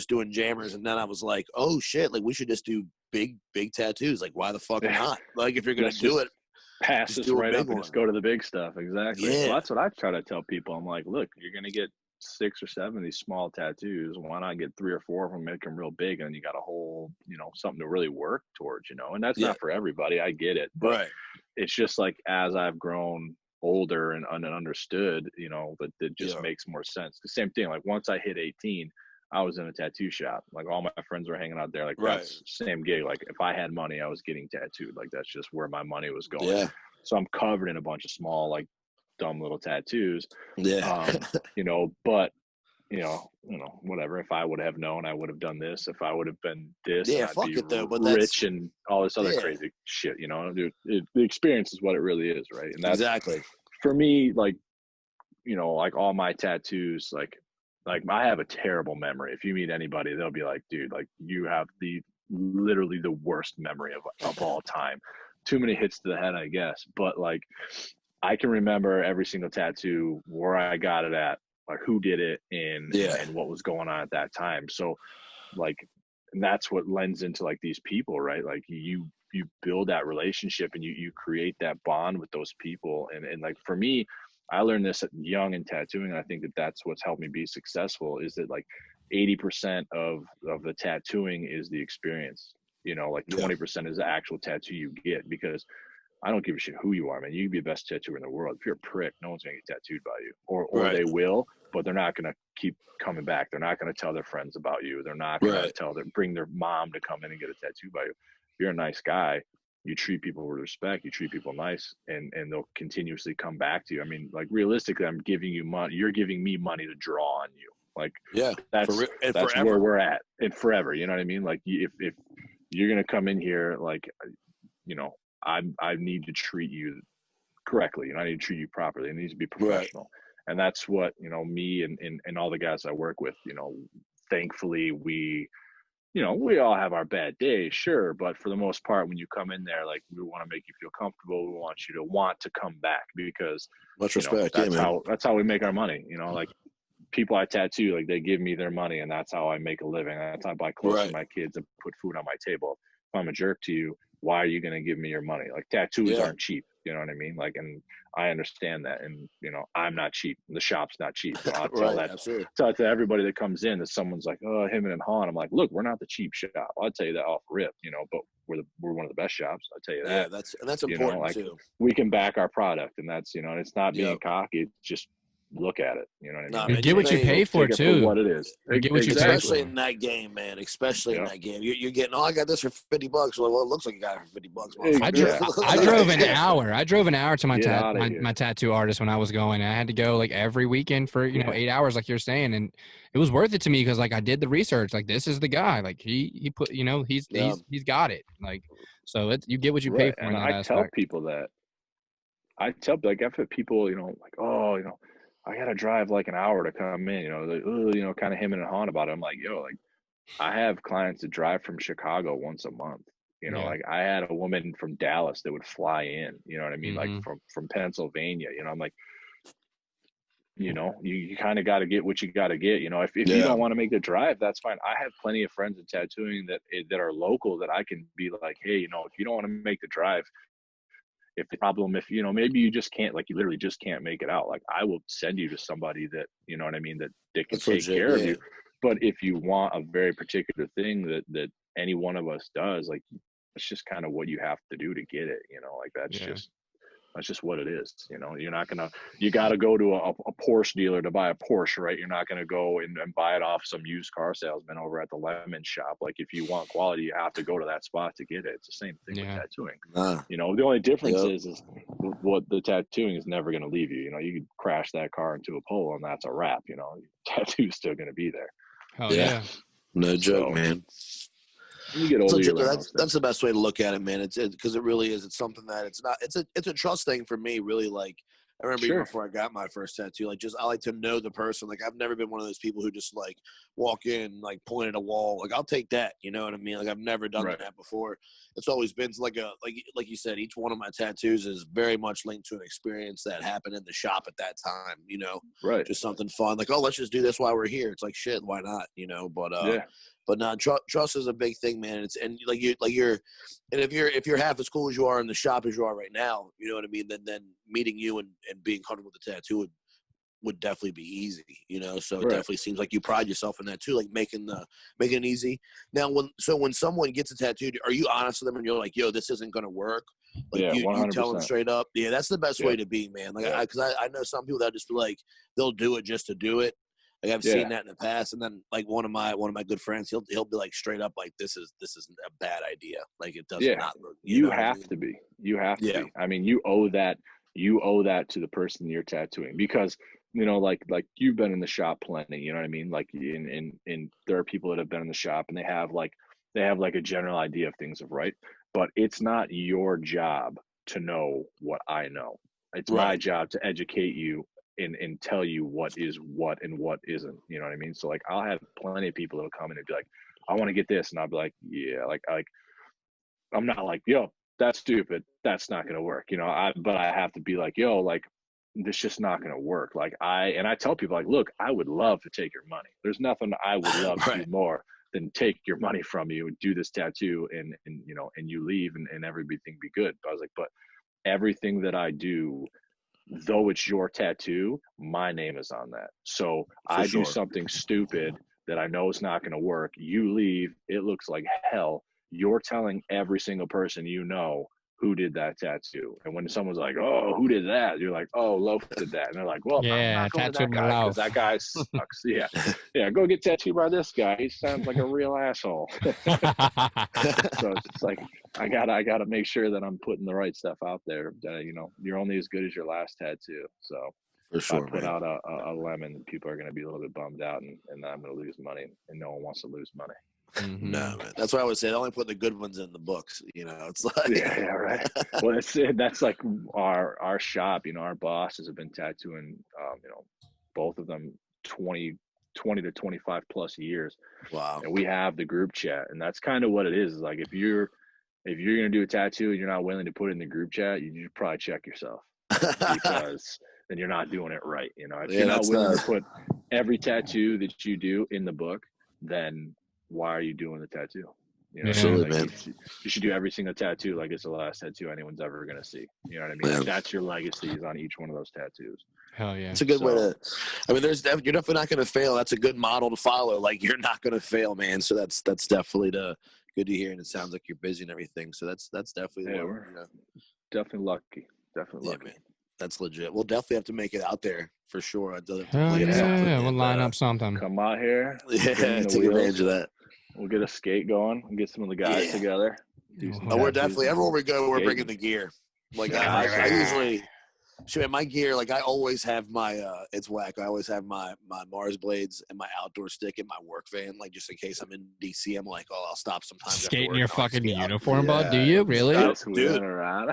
doing jammers. And then I was like, oh shit, like we should just do big tattoos. Like why the fuck not? Like if you're going to do it, pass this right up and just go to the big stuff. Exactly. Yeah. Well, that's what I try to tell people. I'm like, look, you're going to get 6 or 7 of these small tattoos. Why not get 3 or 4 of them, make them real big, and you got a whole, you know, something to really work towards, you know. And that's not for everybody. I get it, but it's just like as I've grown older and understood, you know, that it just makes more sense. The same thing. Like once I hit 18, I was in a tattoo shop. Like all my friends were hanging out there. Like that's same gig. Like if I had money, I was getting tattooed. Like that's just where my money was going. Yeah. So I'm covered in a bunch of small, like dumb little tattoos. Yeah. You know, but you know, whatever. If I would have known, I would have done this. If I would have been this, I'd fuck be it though. But rich and all this other crazy shit. You know, dude, the experience is what it really is, right? And that's exactly for me. Like, you know, like all my tattoos, like I have a terrible memory. If you meet anybody, they'll be like, dude, like you have literally the worst memory of all time. Too many hits to the head, I guess. But like, I can remember every single tattoo, where I got it at, like who did it, and what was going on at that time. So like, and that's what lends into like these people, right? Like you build that relationship and you create that bond with those people. And like for me, I learned this at young in tattooing, and I think that's what's helped me be successful, is that like 80% of the tattooing is the experience. You know, like 20% is the actual tattoo you get, because I don't give a shit who you are, man. You can be the best tattooer in the world. If you're a prick, no one's gonna get tattooed by you, or they will, but they're not gonna keep coming back. They're not gonna tell their friends about you. They're not gonna bring their mom to come in and get a tattoo by you. If you're a nice guy, you treat people with respect, you treat people nice, and they'll continuously come back to you. I mean, like realistically, I'm giving you money. You're giving me money to draw on you. Like that's where we're at, and forever. You know what I mean? Like if you're gonna come in here, like, you know, I need to treat you correctly, and I need to treat you properly. It needs to be Right. professional. And that's what, me and all the guys I work with, thankfully we all have our bad days, sure. But for the most part, when you come in there, like, we want to make you feel comfortable. We want you to want to come back because much respect. That's how we make our money. Like, people I tattoo, like, they give me their money, and that's how I make a living. That's how I buy clothes for my kids and put food on my table. If I'm a jerk to you, why are you going to give me your money? Like, tattoos aren't cheap. You know what I mean? Like, and I understand that. And, I'm not cheap. The shop's not cheap. I'll tell tell to everybody that comes in, that someone's like, oh, him and Han. I'm like, look, we're not the cheap shop. I'll tell you that off rip, but we're one of the best shops. I'll tell you that. Yeah, that's important like, too. We can back our product, and that's, and it's not being cocky. It's just look at it. You know what I mean? You get what you pay for, too. For what it is. You get what you pay for. Especially in that game, man. Especially in that game. You're getting, I got this for $50. Well, it looks like you got it for $50. I drove an hour. I drove an hour to my tattoo artist when I was going. I had to go like every weekend for 8 hours, like you're saying, and it was worth it to me because like I did the research. Like, this is the guy. Like, he put he's got it. Like, so you get what you pay for. And I tell people that. I've had people like, oh, I gotta drive like an hour to come in, like, kind of hemming and hawing about it. I'm like, like, I have clients that drive from Chicago once a month. Like, I had a woman from Dallas that would fly in, you know what I mean? Like, from Pennsylvania, I'm like, you kind of got to get what you got to get. If you don't want to make the drive, that's fine. I have plenty of friends in tattooing that are local that I can be like, hey, if you don't want to make the drive, if the problem, maybe you just can't, like, you literally just can't make it out. Like, I will send you to somebody that, you know what I mean, that can take care of you. But if you want a very particular thing that any one of us does, like, it's just kind of what you have to do to get it, like, that's just what it is. You're not gonna, you got to go to a Porsche dealer to buy a Porsche, right? You're not gonna go and buy it off some used car salesman over at the Lemon shop. Like, if you want quality, you have to go to that spot to get it. It's the same thing with tattooing. The only difference is what the tattooing is never gonna leave you. You could crash that car into a pole and that's a wrap. Tattoo's still gonna be there. Oh yeah. No joke, man. You get older, that's the best way to look at it, man. It's because it really is. It's something that it's a trust thing for me, really. Like, I remember even before I got my first tattoo, like, just I like to know the person. Like, I've never been one of those people who just like walk in, like, point at a wall. Like, I'll take that, you know what I mean? Like, I've never done that before. It's always been like you said, each one of my tattoos is very much linked to an experience that happened in the shop at that time, Right. Just something fun. Like, oh, let's just do this while we're here. It's like, shit, why not? But no, trust is a big thing, man. And if you're half as cool as you are in the shop as you are right now, you know what I mean. Then meeting you and being comfortable with the tattoo would definitely be easy, So it definitely seems like you pride yourself in that too, like making it easy. Now, when someone gets a tattoo, are you honest with them and you're like, yo, this isn't gonna work? Like, you tell them straight up. Yeah, that's the best way to be, man. Like, because I know some people that just be like, they'll do it just to do it. Like, I've seen that in the past, and then like one of my good friends, he'll be like straight up like, this is a bad idea. Like, it does not look. You have to be. You have to be. I mean, you owe that to the person you're tattooing, because like you've been in the shop plenty. You know what I mean? Like, in there are people that have been in the shop and they have like a general idea of things, right? But it's not your job to know what I know. It's my job to educate you and tell you what is what and what isn't. You know what I mean? So like, I'll have plenty of people that'll come in and be like, I want to get this, and I'll be like, yeah, like I'm not like, yo, that's stupid, that's not gonna work, but I have to be like, yo, like, this just not gonna work. Like, I tell people, like, look, I would love to take your money. There's nothing I would love to do more than take your money from you and do this tattoo and you leave and everything be good. But I was like, but everything that I do, though it's your tattoo, my name is on that. So I do something stupid that I know is not going to work. You leave, it looks like hell. You're telling every single person who did that tattoo. And when someone's like, oh, who did that? You're like, oh, Loaf did that. And they're like, well, I'm not going to that guy because that guy sucks. Yeah, go get tattooed by this guy. He sounds like a real asshole. So it's like, I gotta make sure that I'm putting the right stuff out there. You're only as good as your last tattoo. So for sure, if I put out a lemon, people are going to be a little bit bummed out, and I'm going to lose money, and no one wants to lose money. No, man. That's why I would say. I only put the good ones in the books. You know, it's like right. Well, that's like our shop. You know, our bosses have been tattooing. You know, both of them 20 to 25 plus years. Wow. And we have the group chat, and that's kind of what it is. Like if you're gonna do a tattoo and you're not willing to put it in the group chat, you should probably check yourself, because then you're not doing it right. You know, if you're not willing to put every tattoo that you do in the book, then why are you doing the tattoo? You know, absolutely, like man. You should do every single tattoo like it's the last tattoo anyone's ever gonna see. You know what I mean? Like that's your legacy is on each one of those tattoos. Hell yeah. It's a good way to. I mean, you're definitely not going to fail. That's a good model to follow. Like you're not going to fail, man. So that's definitely good to hear. And it sounds like you're busy and everything. So that's definitely we're definitely lucky. Definitely lucky. Man. That's legit. We'll definitely have to make it out there for sure. We'll line up something. Come out here. Yeah, take advantage of that. We'll get a skate going. We'll get some of the guys together. We're definitely everywhere we go. We're bringing the gear. Like I usually. Sure, my gear, like I always have my it's whack. I always have my Mars blades and my outdoor stick in my work van, like just in case I'm in DC. I'm like, I'll stop sometimes. Skate in your fucking uniform, bud? Do you really? Dude,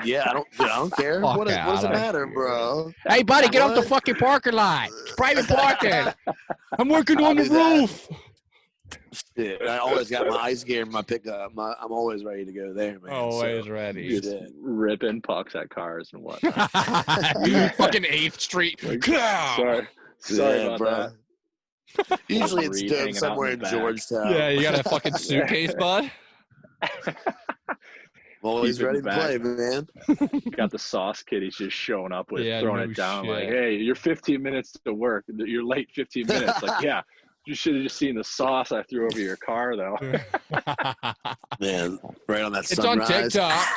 yeah, I don't care. What does it matter, bro? Hey, buddy, get off the fucking parking lot. It's private parking. I'm working on the roof. Shit, I always got my ice gear in my pickup. I'm always ready to go there, man. Always ready. Just ripping pucks at cars and whatnot. Fucking 8th Street. Like, sorry about bro. That. Usually it's done somewhere in Georgetown. Yeah, you got a fucking suitcase, bud? Always ready to play, man. Got the sauce kitties just showing up with throwing it down like, hey, you're 15 minutes to work. You're late 15 minutes. Like, yeah. You should have just seen the sauce I threw over your car, though. Man, right on that It's sunrise. on TikTok.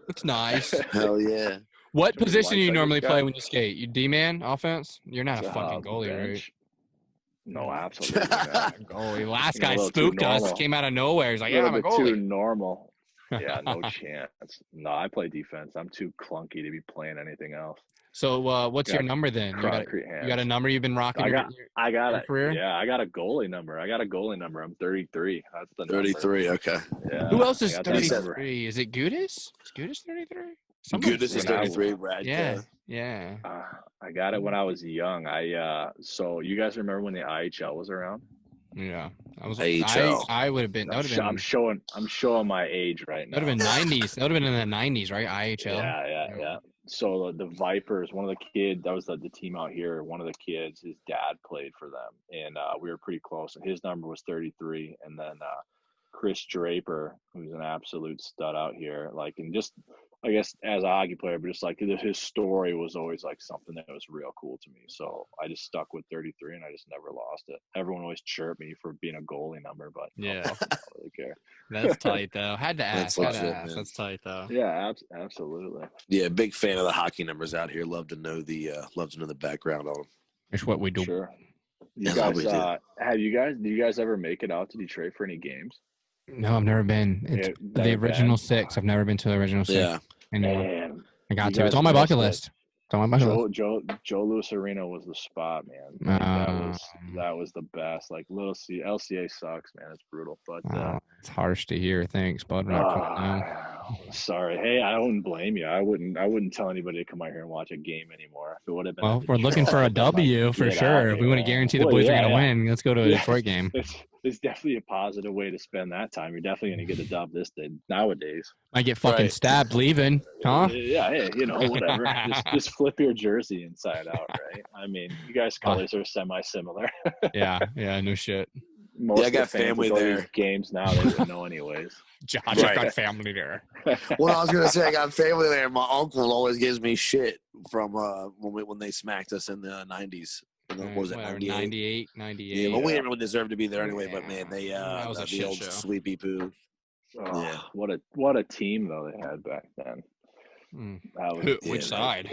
It's nice. Hell yeah. What position do you normally play when you skate? You D-man, offense? You're not a fucking goalie, right? No, absolutely not. Goalie. Last guy spooked us. Came out of nowhere. He's like, yeah, I'm a goalie. Too normal. Yeah, no chance. No, I play defense. I'm too clunky to be playing anything else. So what's your number then? You got a number you've been rocking? I got it. Career? Yeah, I got a goalie number. I'm 33. That's the number. 33. Okay. Yeah. Who else is 33? Is it Gudis? Is Gudis 33? Gudis is 33. Brad. Yeah. I got it when I was young. So you guys remember when the IHL was around? Yeah. I would have been. I'm showing my age right now. That would have been 90s. That would have been in the 90s, right? IHL. Yeah. So the Vipers, one of the kids, that was the team out here. One of the kids, his dad played for them, and we were pretty close. And his number was 33. And then Chris Draper, who's an absolute stud out here, like, and just I guess as a hockey player, but just like his story was always like something that was real cool to me. So I just stuck with 33, and I just never lost it. Everyone always chirped me for being a goalie number, but yeah, I don't really care. That's tight though. Had to ask. That's tight though. Yeah, absolutely. Yeah, big fan of the hockey numbers out here. Love to know the background on them. It's what we do. Sure. You guys, do you guys ever make it out to Detroit for any games? No, I've never been. It's the original six. I've never been to the original six. Yeah. And I got to. It's on my bucket list. It's on my bucket list. Joe Louis Arena was the spot, man. That was the best. Like LCA sucks, man. It's brutal, but it's harsh to hear. Thanks, bud. Sorry. Hey, I wouldn't blame you. I wouldn't tell anybody to come out here and watch a game anymore. If it would have been. Well, we're looking for a W for sure. If we want to guarantee the boys are going to win, let's go to a Detroit game. It's definitely a positive way to spend that time. You're definitely going to get a dub this day nowadays. I get fucking stabbed leaving, huh? Yeah, hey, whatever. just flip your jersey inside out, right? I mean, you guys' colors are semi-similar. yeah, no shit. I got family there. Games now they would know anyways. Josh, I got family there. Well, I was gonna say I got family there. My uncle always gives me shit from when they smacked us in the 90s. What was it, 98? Yeah, well, we didn't really deserve to be there anyway, but man, they that was the old sweepy poo. Oh, yeah, what a team though they had back then. Which side?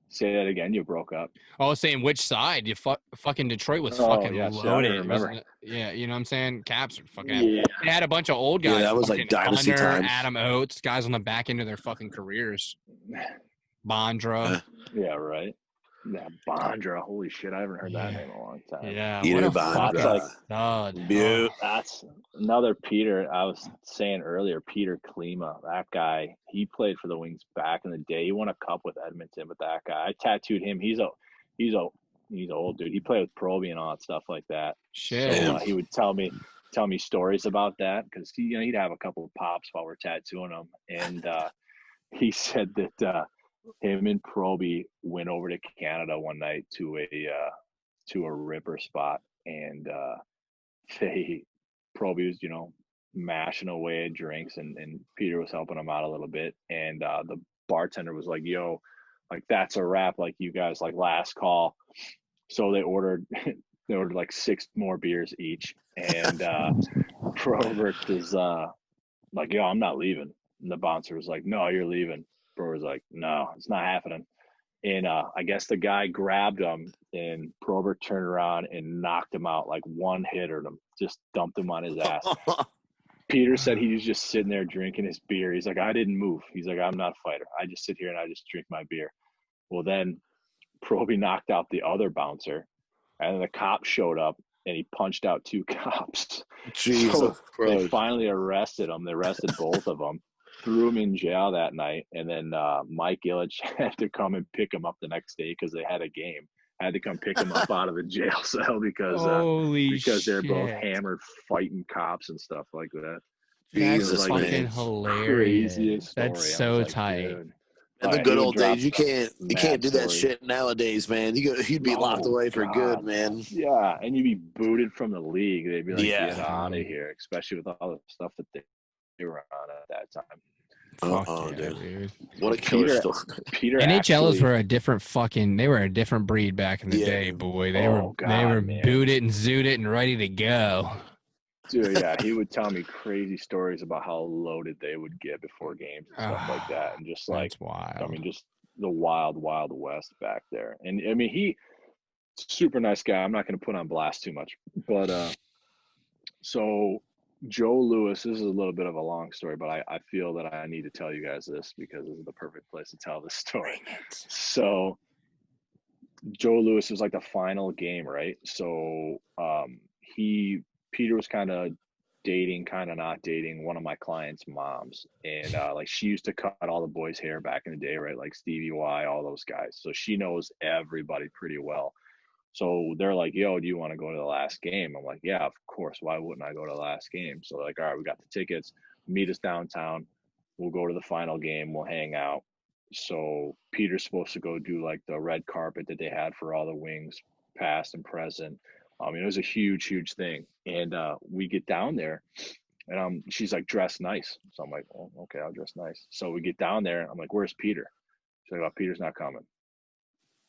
Say that again. You broke up. I was saying which side? You fucking Detroit was fucking loaded. Remember? Yeah, you know what I'm saying? Caps are fucking. Yeah. They had a bunch of old guys. Yeah, that was like dynasty times. Adam Oates, guys on the back end of their fucking careers. Bondra. Yeah, right. Yeah, Bondra. Holy shit, I haven't heard that name in a long time. Yeah, You what know, a fucking stud. Oh. That's another Peter. I was saying earlier, Peter Klima. That guy, he played for the Wings back in the day. He won a cup with Edmonton, but that guy, I tattooed him. He's an old dude. He played with Proby and all that stuff like that. Shit. So he would tell me stories about that because he'd have a couple of pops while we're tattooing him, and he said that him and Proby went over to Canada one night to a ripper spot, and Proby was mashing away at drinks, and Peter was helping him out a little bit, and the bartender was like, "Yo, like that's a wrap, like you guys, like last call." So they ordered like 6 more beers each, and Probert is like, "Yo, I'm not leaving." And the bouncer was like, "No, you're leaving." Probert was like, "No, it's not happening." And I guess the guy grabbed him, and Probert turned around and knocked him out, like one hit him, just dumped him on his ass. Peter said he was just sitting there drinking his beer. He's like, "I didn't move." He's like, "I'm not a fighter. I just sit here and I just drink my beer." Well, then Proby knocked out the other bouncer, and then the cop showed up, and he punched out 2 cops. Jesus so Christ. they finally arrested him. They arrested both of them, threw him in jail that night, and then Mike Ilitch had to come and pick him up the next day because they had a game. Had to come pick him up out of the jail cell because they're both hammered fighting cops and stuff like that. That's fucking hilarious. Craziest story. That's so tight. Dude. In the good old days, you can't do that shit nowadays, man. You'd be locked away for good, man. Yeah, and you'd be booted from the league. They'd be like, "Get out of here," especially with all the stuff that they were on at that time. Dude. What a killer story. Peter NHLers were a different breed back in the day, boy. They were booted and zooted and ready to go. Dude, yeah, he would tell me crazy stories about how loaded they would get before games and stuff like that, and just like, wild. I mean, just the wild west back there. And I mean, he's super nice guy. I'm not going to put on blast too much, but so Joe Louis, this is a little bit of a long story, but I feel that I need to tell you guys this because this is the perfect place to tell this story. So Joe Louis was like the final game, right? So Peter was kind of dating, kind of not dating one of my clients' moms. And like she used to cut all the boys' hair back in the day, right? Like Stevie Y, all those guys. So she knows everybody pretty well. So they're like, "Yo, do you want to go to the last game?" I'm like, "Yeah, of course. Why wouldn't I go to the last game?" So they're like, "All right, we got the tickets. Meet us downtown. We'll go to the final game. We'll hang out." So Peter's supposed to go do like the red carpet that they had for all the Wings, past and present. It was a huge, huge thing. And we get down there, and she's like, "Dress nice." So I'm like, "Oh, okay, I'll dress nice." So we get down there. I'm like, "Where's Peter?" She's like, "Oh, Peter's not coming."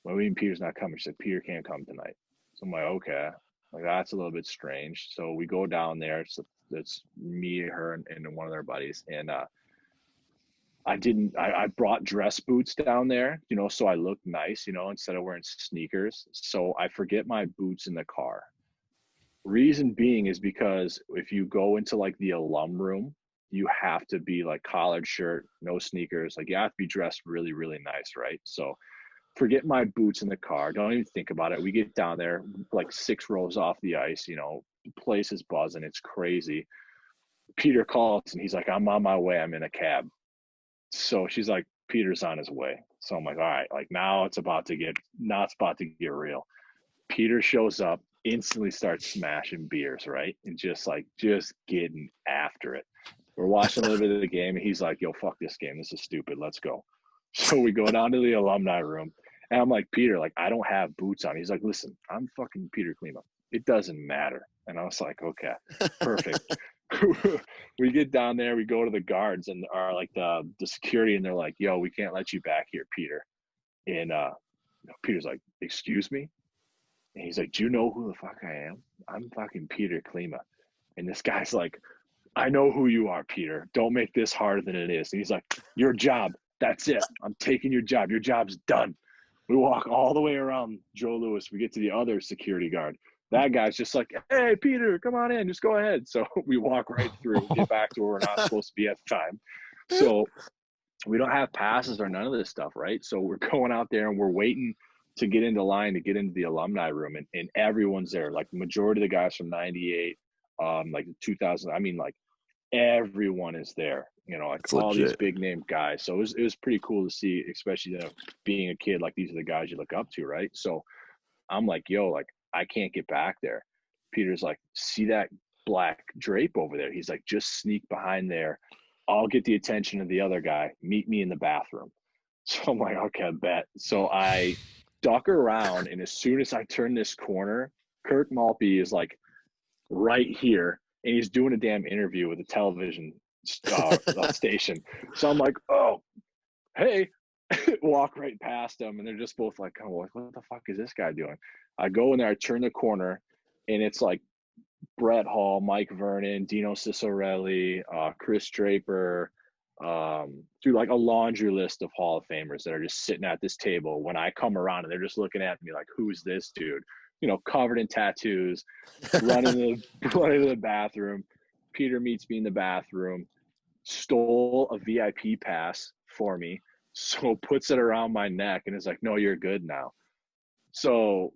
"What do you mean Peter's not coming?" She said, "Peter can't come tonight." So I'm like, "Okay." Like, that's a little bit strange. So we go down there. It's me, her, and one of their buddies. And I brought dress boots down there, so I looked nice, instead of wearing sneakers. So I forget my boots in the car. Reason being is because if you go into like the alum room, you have to be like collared shirt, no sneakers. Like you have to be dressed really, really nice, right? So forget my boots in the car. Don't even think about it. We get down there, like 6 rows off the ice, the place is buzzing. It's crazy. Peter calls and he's like, "I'm on my way. I'm in a cab." So she's like, "Peter's on his way." So I'm like, all right, like now it's about to get real. Peter shows up, instantly starts smashing beers, right? And just getting after it. We're watching a little bit of the game, and he's like, "Yo, fuck this game. This is stupid. Let's go." So we go down to the alumni room, and I'm like, "Peter, like, I don't have boots on." He's like, "Listen, I'm fucking Peter Klima. It doesn't matter." And I was like, "Okay, perfect." We get down there, we go to the guards and are like the security, and they're like, "Yo, we can't let you back here, Peter." And Peter's like, "Excuse me?" And he's like, "Do you know who the fuck I am? I'm fucking Peter Klima." And this guy's like, "I know who you are, Peter. Don't make this harder than it is." And he's like, "Your job, that's it. I'm taking your job. Your job's done." We walk all the way around Joe Louis. We get to the other security guard. That guy's just like, "Hey, Peter, come on in. Just go ahead." So we walk right through, get back to where we're not supposed to be at the time. So we don't have passes or none of this stuff, right? So we're going out there and we're waiting to get into line, to get into the alumni room, and everyone's there. Like majority of the guys from 98, like 2000, I mean, like everyone is there, you know, like all these big name guys. So it was pretty cool to see, especially, you know, being a kid, like these are the guys you look up to, right? So I'm like, yo, like I can't get back there. Peter's like, see that black drape over there? He's like, just sneak behind there. I'll get the attention of the other guy. Meet me in the bathroom. So I'm like, okay, bet. So I duck around, and as soon as I turn this corner, Kirk Maltby is like right here, and he's doing a damn interview with a television station. So I'm like, oh, hey, walk right past them, and they're just both like, oh, what the fuck is this guy doing? I go in there, I turn the corner, and it's like Brett Hall, Mike Vernon, Dino Cicerelli, Chris Draper, through like a laundry list of Hall of Famers that are just sitting at this table when I come around, and they're just looking at me like, who's this dude? You know, covered in tattoos, running to the bathroom. Peter meets me in the bathroom, stole a VIP pass for me, so puts it around my neck and is like, no, you're good now. So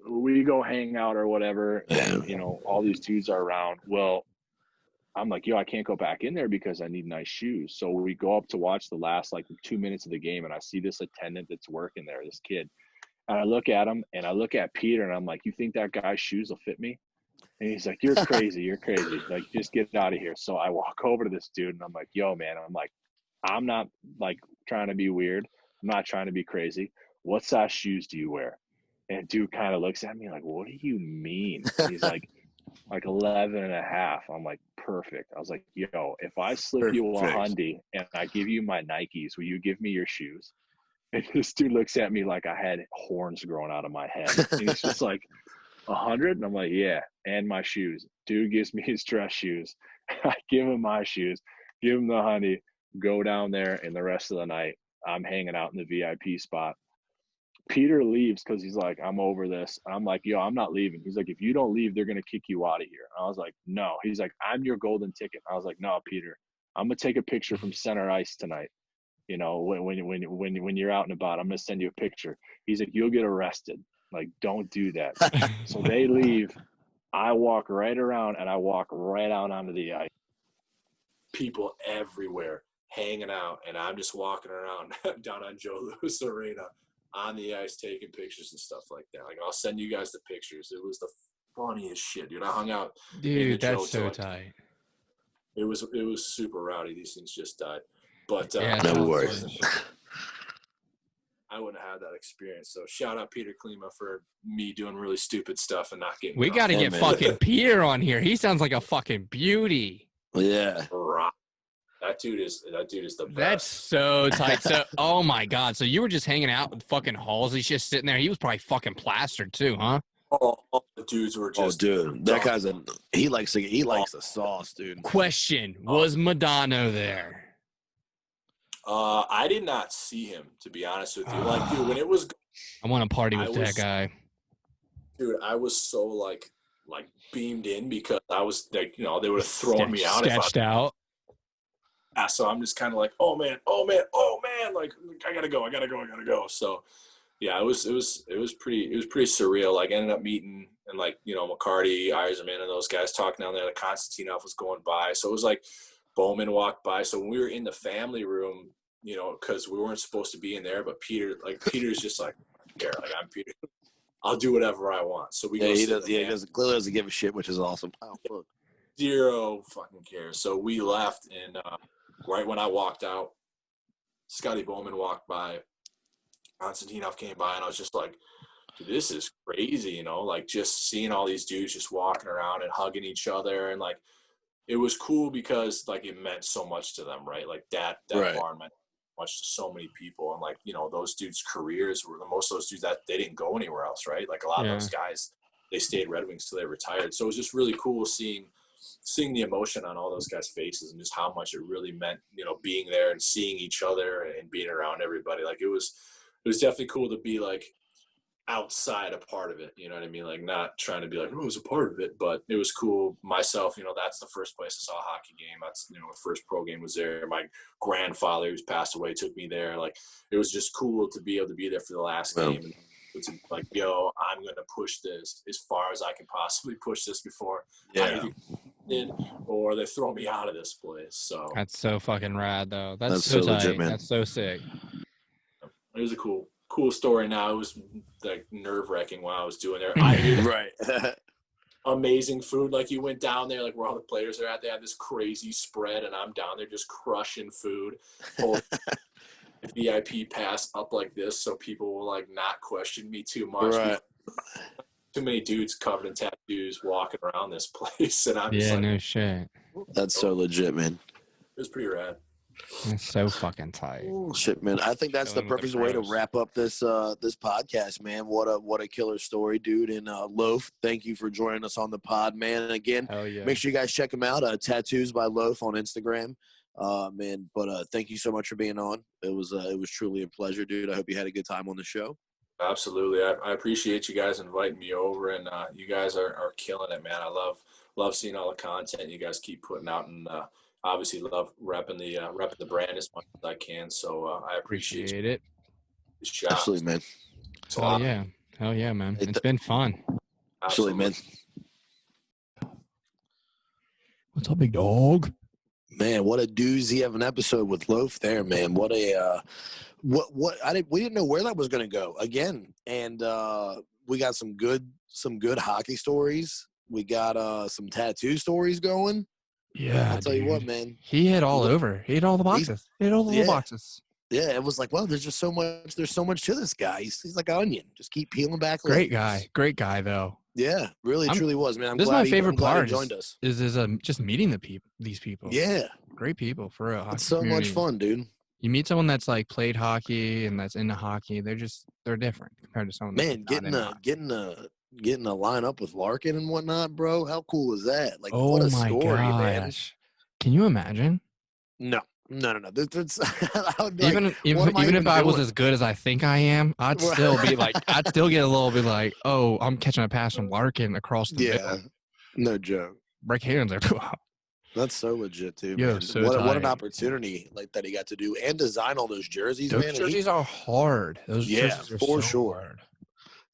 we go hang out or whatever, and, you know, all these dudes are around. Well, I'm like, yo, I can't go back in there because I need nice shoes. So we go up to watch the last like 2 minutes of the game, and I see this attendant that's working there, this kid. And I look at him, and I look at Peter, and I'm like, you think that guy's shoes will fit me? And he's like, you're crazy. You're crazy. Like, just get out of here. So I walk over to this dude, and I'm like, yo, man, I'm like, I'm not like trying to be weird. I'm not trying to be crazy. What size shoes do you wear? And dude kind of looks at me like, what do you mean? He's like 11 and a half. I'm like, perfect. I was like, yo, if I slip you a hundy and I give you my Nikes, will you give me your shoes? And this dude looks at me like I had horns growing out of my head. And he's just like, 100? And I'm like, yeah, and my shoes. Dude gives me his dress shoes. I give him my shoes, give him the hundy, go down there, and the rest of the night, I'm hanging out in the VIP spot. Peter leaves because he's like, I'm over this. I'm like, yo, I'm not leaving. He's like, if you don't leave, they're going to kick you out of here. I was like, no. He's like, I'm your golden ticket. I was like, no, Peter, I'm going to take a picture from center ice tonight. You know, when you're out and about, I'm going to send you a picture. He's like, you'll get arrested. Like, don't do that. So they leave. I walk right around, and I walk right out onto the ice. People everywhere hanging out, and I'm just walking around down on Joe Louis Arena on the ice taking pictures and stuff like that. Like, I'll send you guys the pictures. It was the funniest shit, dude. I hung out. Dude, that's so tight. It was super rowdy. These things just died. But yeah, no worries. I wouldn't have had that experience. So shout out Peter Klima for me doing really stupid stuff and not getting. We got to get fucking Peter on here. He sounds like a fucking beauty. Yeah. That dude is the best. That's so tight. So, oh my God. So you were just hanging out with fucking Halls. He's just sitting there. He was probably fucking plastered too, huh? All the dudes were just. Oh, dude, that guy's he likes the sauce, dude. Question: was Madonna there? I did not see him, to be honest with you. Like, dude, when it was, I want to party with that guy. Dude, I was so like beamed in because I was like, you know, they would have thrown me out. Sketched out. Yeah, so I'm just kind of like, oh man, like I gotta go. So yeah, it was pretty surreal. Like, I ended up meeting and, like, you know, McCarty, Eiserman, and those guys talking down there. Like, Konstantinov was going by, so it was like Bowman walked by. So when we were in the family room, you know, because we weren't supposed to be in there, but Peter's just like, yeah, like, I'm Peter. I'll do whatever I want. So we go. He clearly doesn't give a shit, which is awesome. Oh, fuck. Zero fucking cares. So we left, and right when I walked out, Scotty Bowman walked by. Konstantinov came by, and I was just like, dude, this is crazy, you know, like just seeing all these dudes just walking around and hugging each other. And like, it was cool because like it meant so much to them, right? Like that right. Barn meant much to so many people. And like, you know, those dudes' careers were most of those dudes that they didn't go anywhere else, right? Like a lot of those guys, they stayed Red Wings till they retired. So it was just really cool seeing the emotion on all those guys' faces and just how much it really meant, you know, being there and seeing each other and being around everybody. Like it was definitely cool to be like outside a part of it, you know what I mean? Like not trying to be like, oh, it was a part of it, but it was cool. Myself, you know, that's the first place I saw a hockey game. That's, you know, my first pro game was there. My grandfather, who's passed away, took me there. Like it was just cool to be able to be there for the last game. It's like, yo, I'm going to push this as far as I can possibly push this before I either did or they throw me out of this place. So that's so fucking rad, though. That's so so tight. legit, man. That's so sick. It was a cool story. Now it was like nerve-wracking while I was doing there. I ate amazing food. Like you went down there, like where all the players are at, they have this crazy spread, and I'm down there just crushing food. VIP pass up like this so people will like not question me too much. Right. Too many dudes covered in tattoos walking around this place, and I'm just like, no shit. That's so legit, man. It was pretty rad. That's so fucking tight. Oh, shit, man. I think that's the perfect way to wrap up this this podcast, man. What a killer story, dude. And Loaf, thank you for joining us on the pod, man. And again, make sure you guys check him out. Tattoos by Loaf on Instagram. Man, but thank you so much for being on. It was truly a pleasure, dude. I hope you had a good time on the show. Absolutely. I appreciate you guys inviting me over, and you guys are killing it, man. I love seeing all the content you guys keep putting out, and obviously love repping the brand as much as I can. So I appreciate it. Absolutely, man. Hell yeah, man. It's been fun. Absolutely, man. What's up, big dog? Man, what a doozy of an episode with Loaf there, man. What a we didn't know where that was going to go again, and we got some good hockey stories. We got some tattoo stories going. Yeah, I'll tell you what, man. He hit all over. He hit all the boxes. He hit all the little boxes. Yeah, it was like, well, there's just so much. There's so much to this guy. He's like an onion. Just keep peeling back. Great guy, though. Yeah, really, truly was, man. This is my favorite part. Joined us. Is just meeting these people. Yeah, great people for real. It's so much fun, dude. You meet someone that's like played hockey and that's into hockey. They're different compared to someone. Man, getting a line up with Larkin and whatnot, bro. How cool is that? Like, what a story, man. Can you imagine? No. That's, I would be even if I was as good as I think I am, I'd still be like, I'd still get a little bit like, oh, I'm catching a pass from Larkin across the middle. No joke. Break hands there. That's so legit too. Yo, man. so what an opportunity like that he got to do and design all those jerseys. Those jerseys are hard. Those jerseys are for so sure. Hard.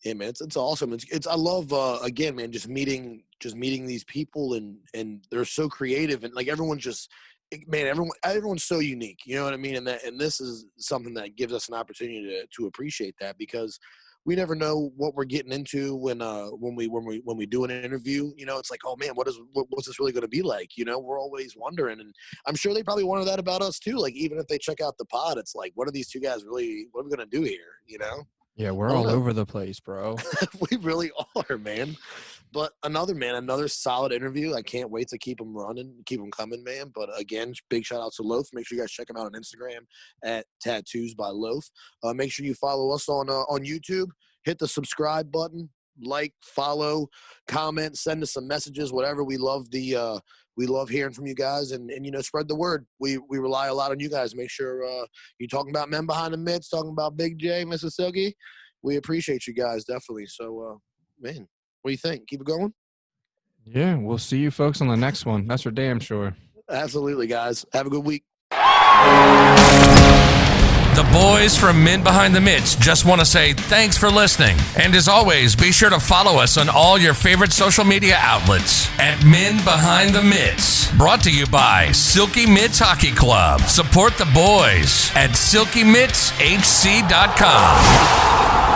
Yeah, man, it's awesome. It's I love again, man, just meeting these people and they're so creative and like everyone's so unique. You know what I mean? And this is something that gives us an opportunity to appreciate that because we never know what we're getting into when we do an interview. You know, it's like, oh man, what's this really going to be like? You know, we're always wondering, and I'm sure they probably wonder that about us too. Like even if they check out the pod, it's like, what are these two guys really? What are we going to do here? You know? Yeah, we're all over the place, bro. We really are, man. But another solid interview. I can't wait to keep them running, keep them coming, man. But again, big shout out to Loaf. Make sure you guys check him out on Instagram at Tattoos by Loaf. Make sure you follow us on YouTube. Hit the subscribe button, like, follow, comment, send us some messages, whatever. We love hearing from you guys and you know, spread the word. We rely a lot on you guys. Make sure you're talking about Men Behind the Mitts, talking about Big J, Mississippi. We appreciate you guys, definitely. So, man, what do you think? Keep it going? Yeah, we'll see you folks on the next one. That's for damn sure. Absolutely, guys. Have a good week. The boys from Men Behind the Mitts just want to say thanks for listening. And as always, be sure to follow us on all your favorite social media outlets at Men Behind the Mitts. Brought to you by Silky Mitts Hockey Club. Support the boys at silkymittshc.com.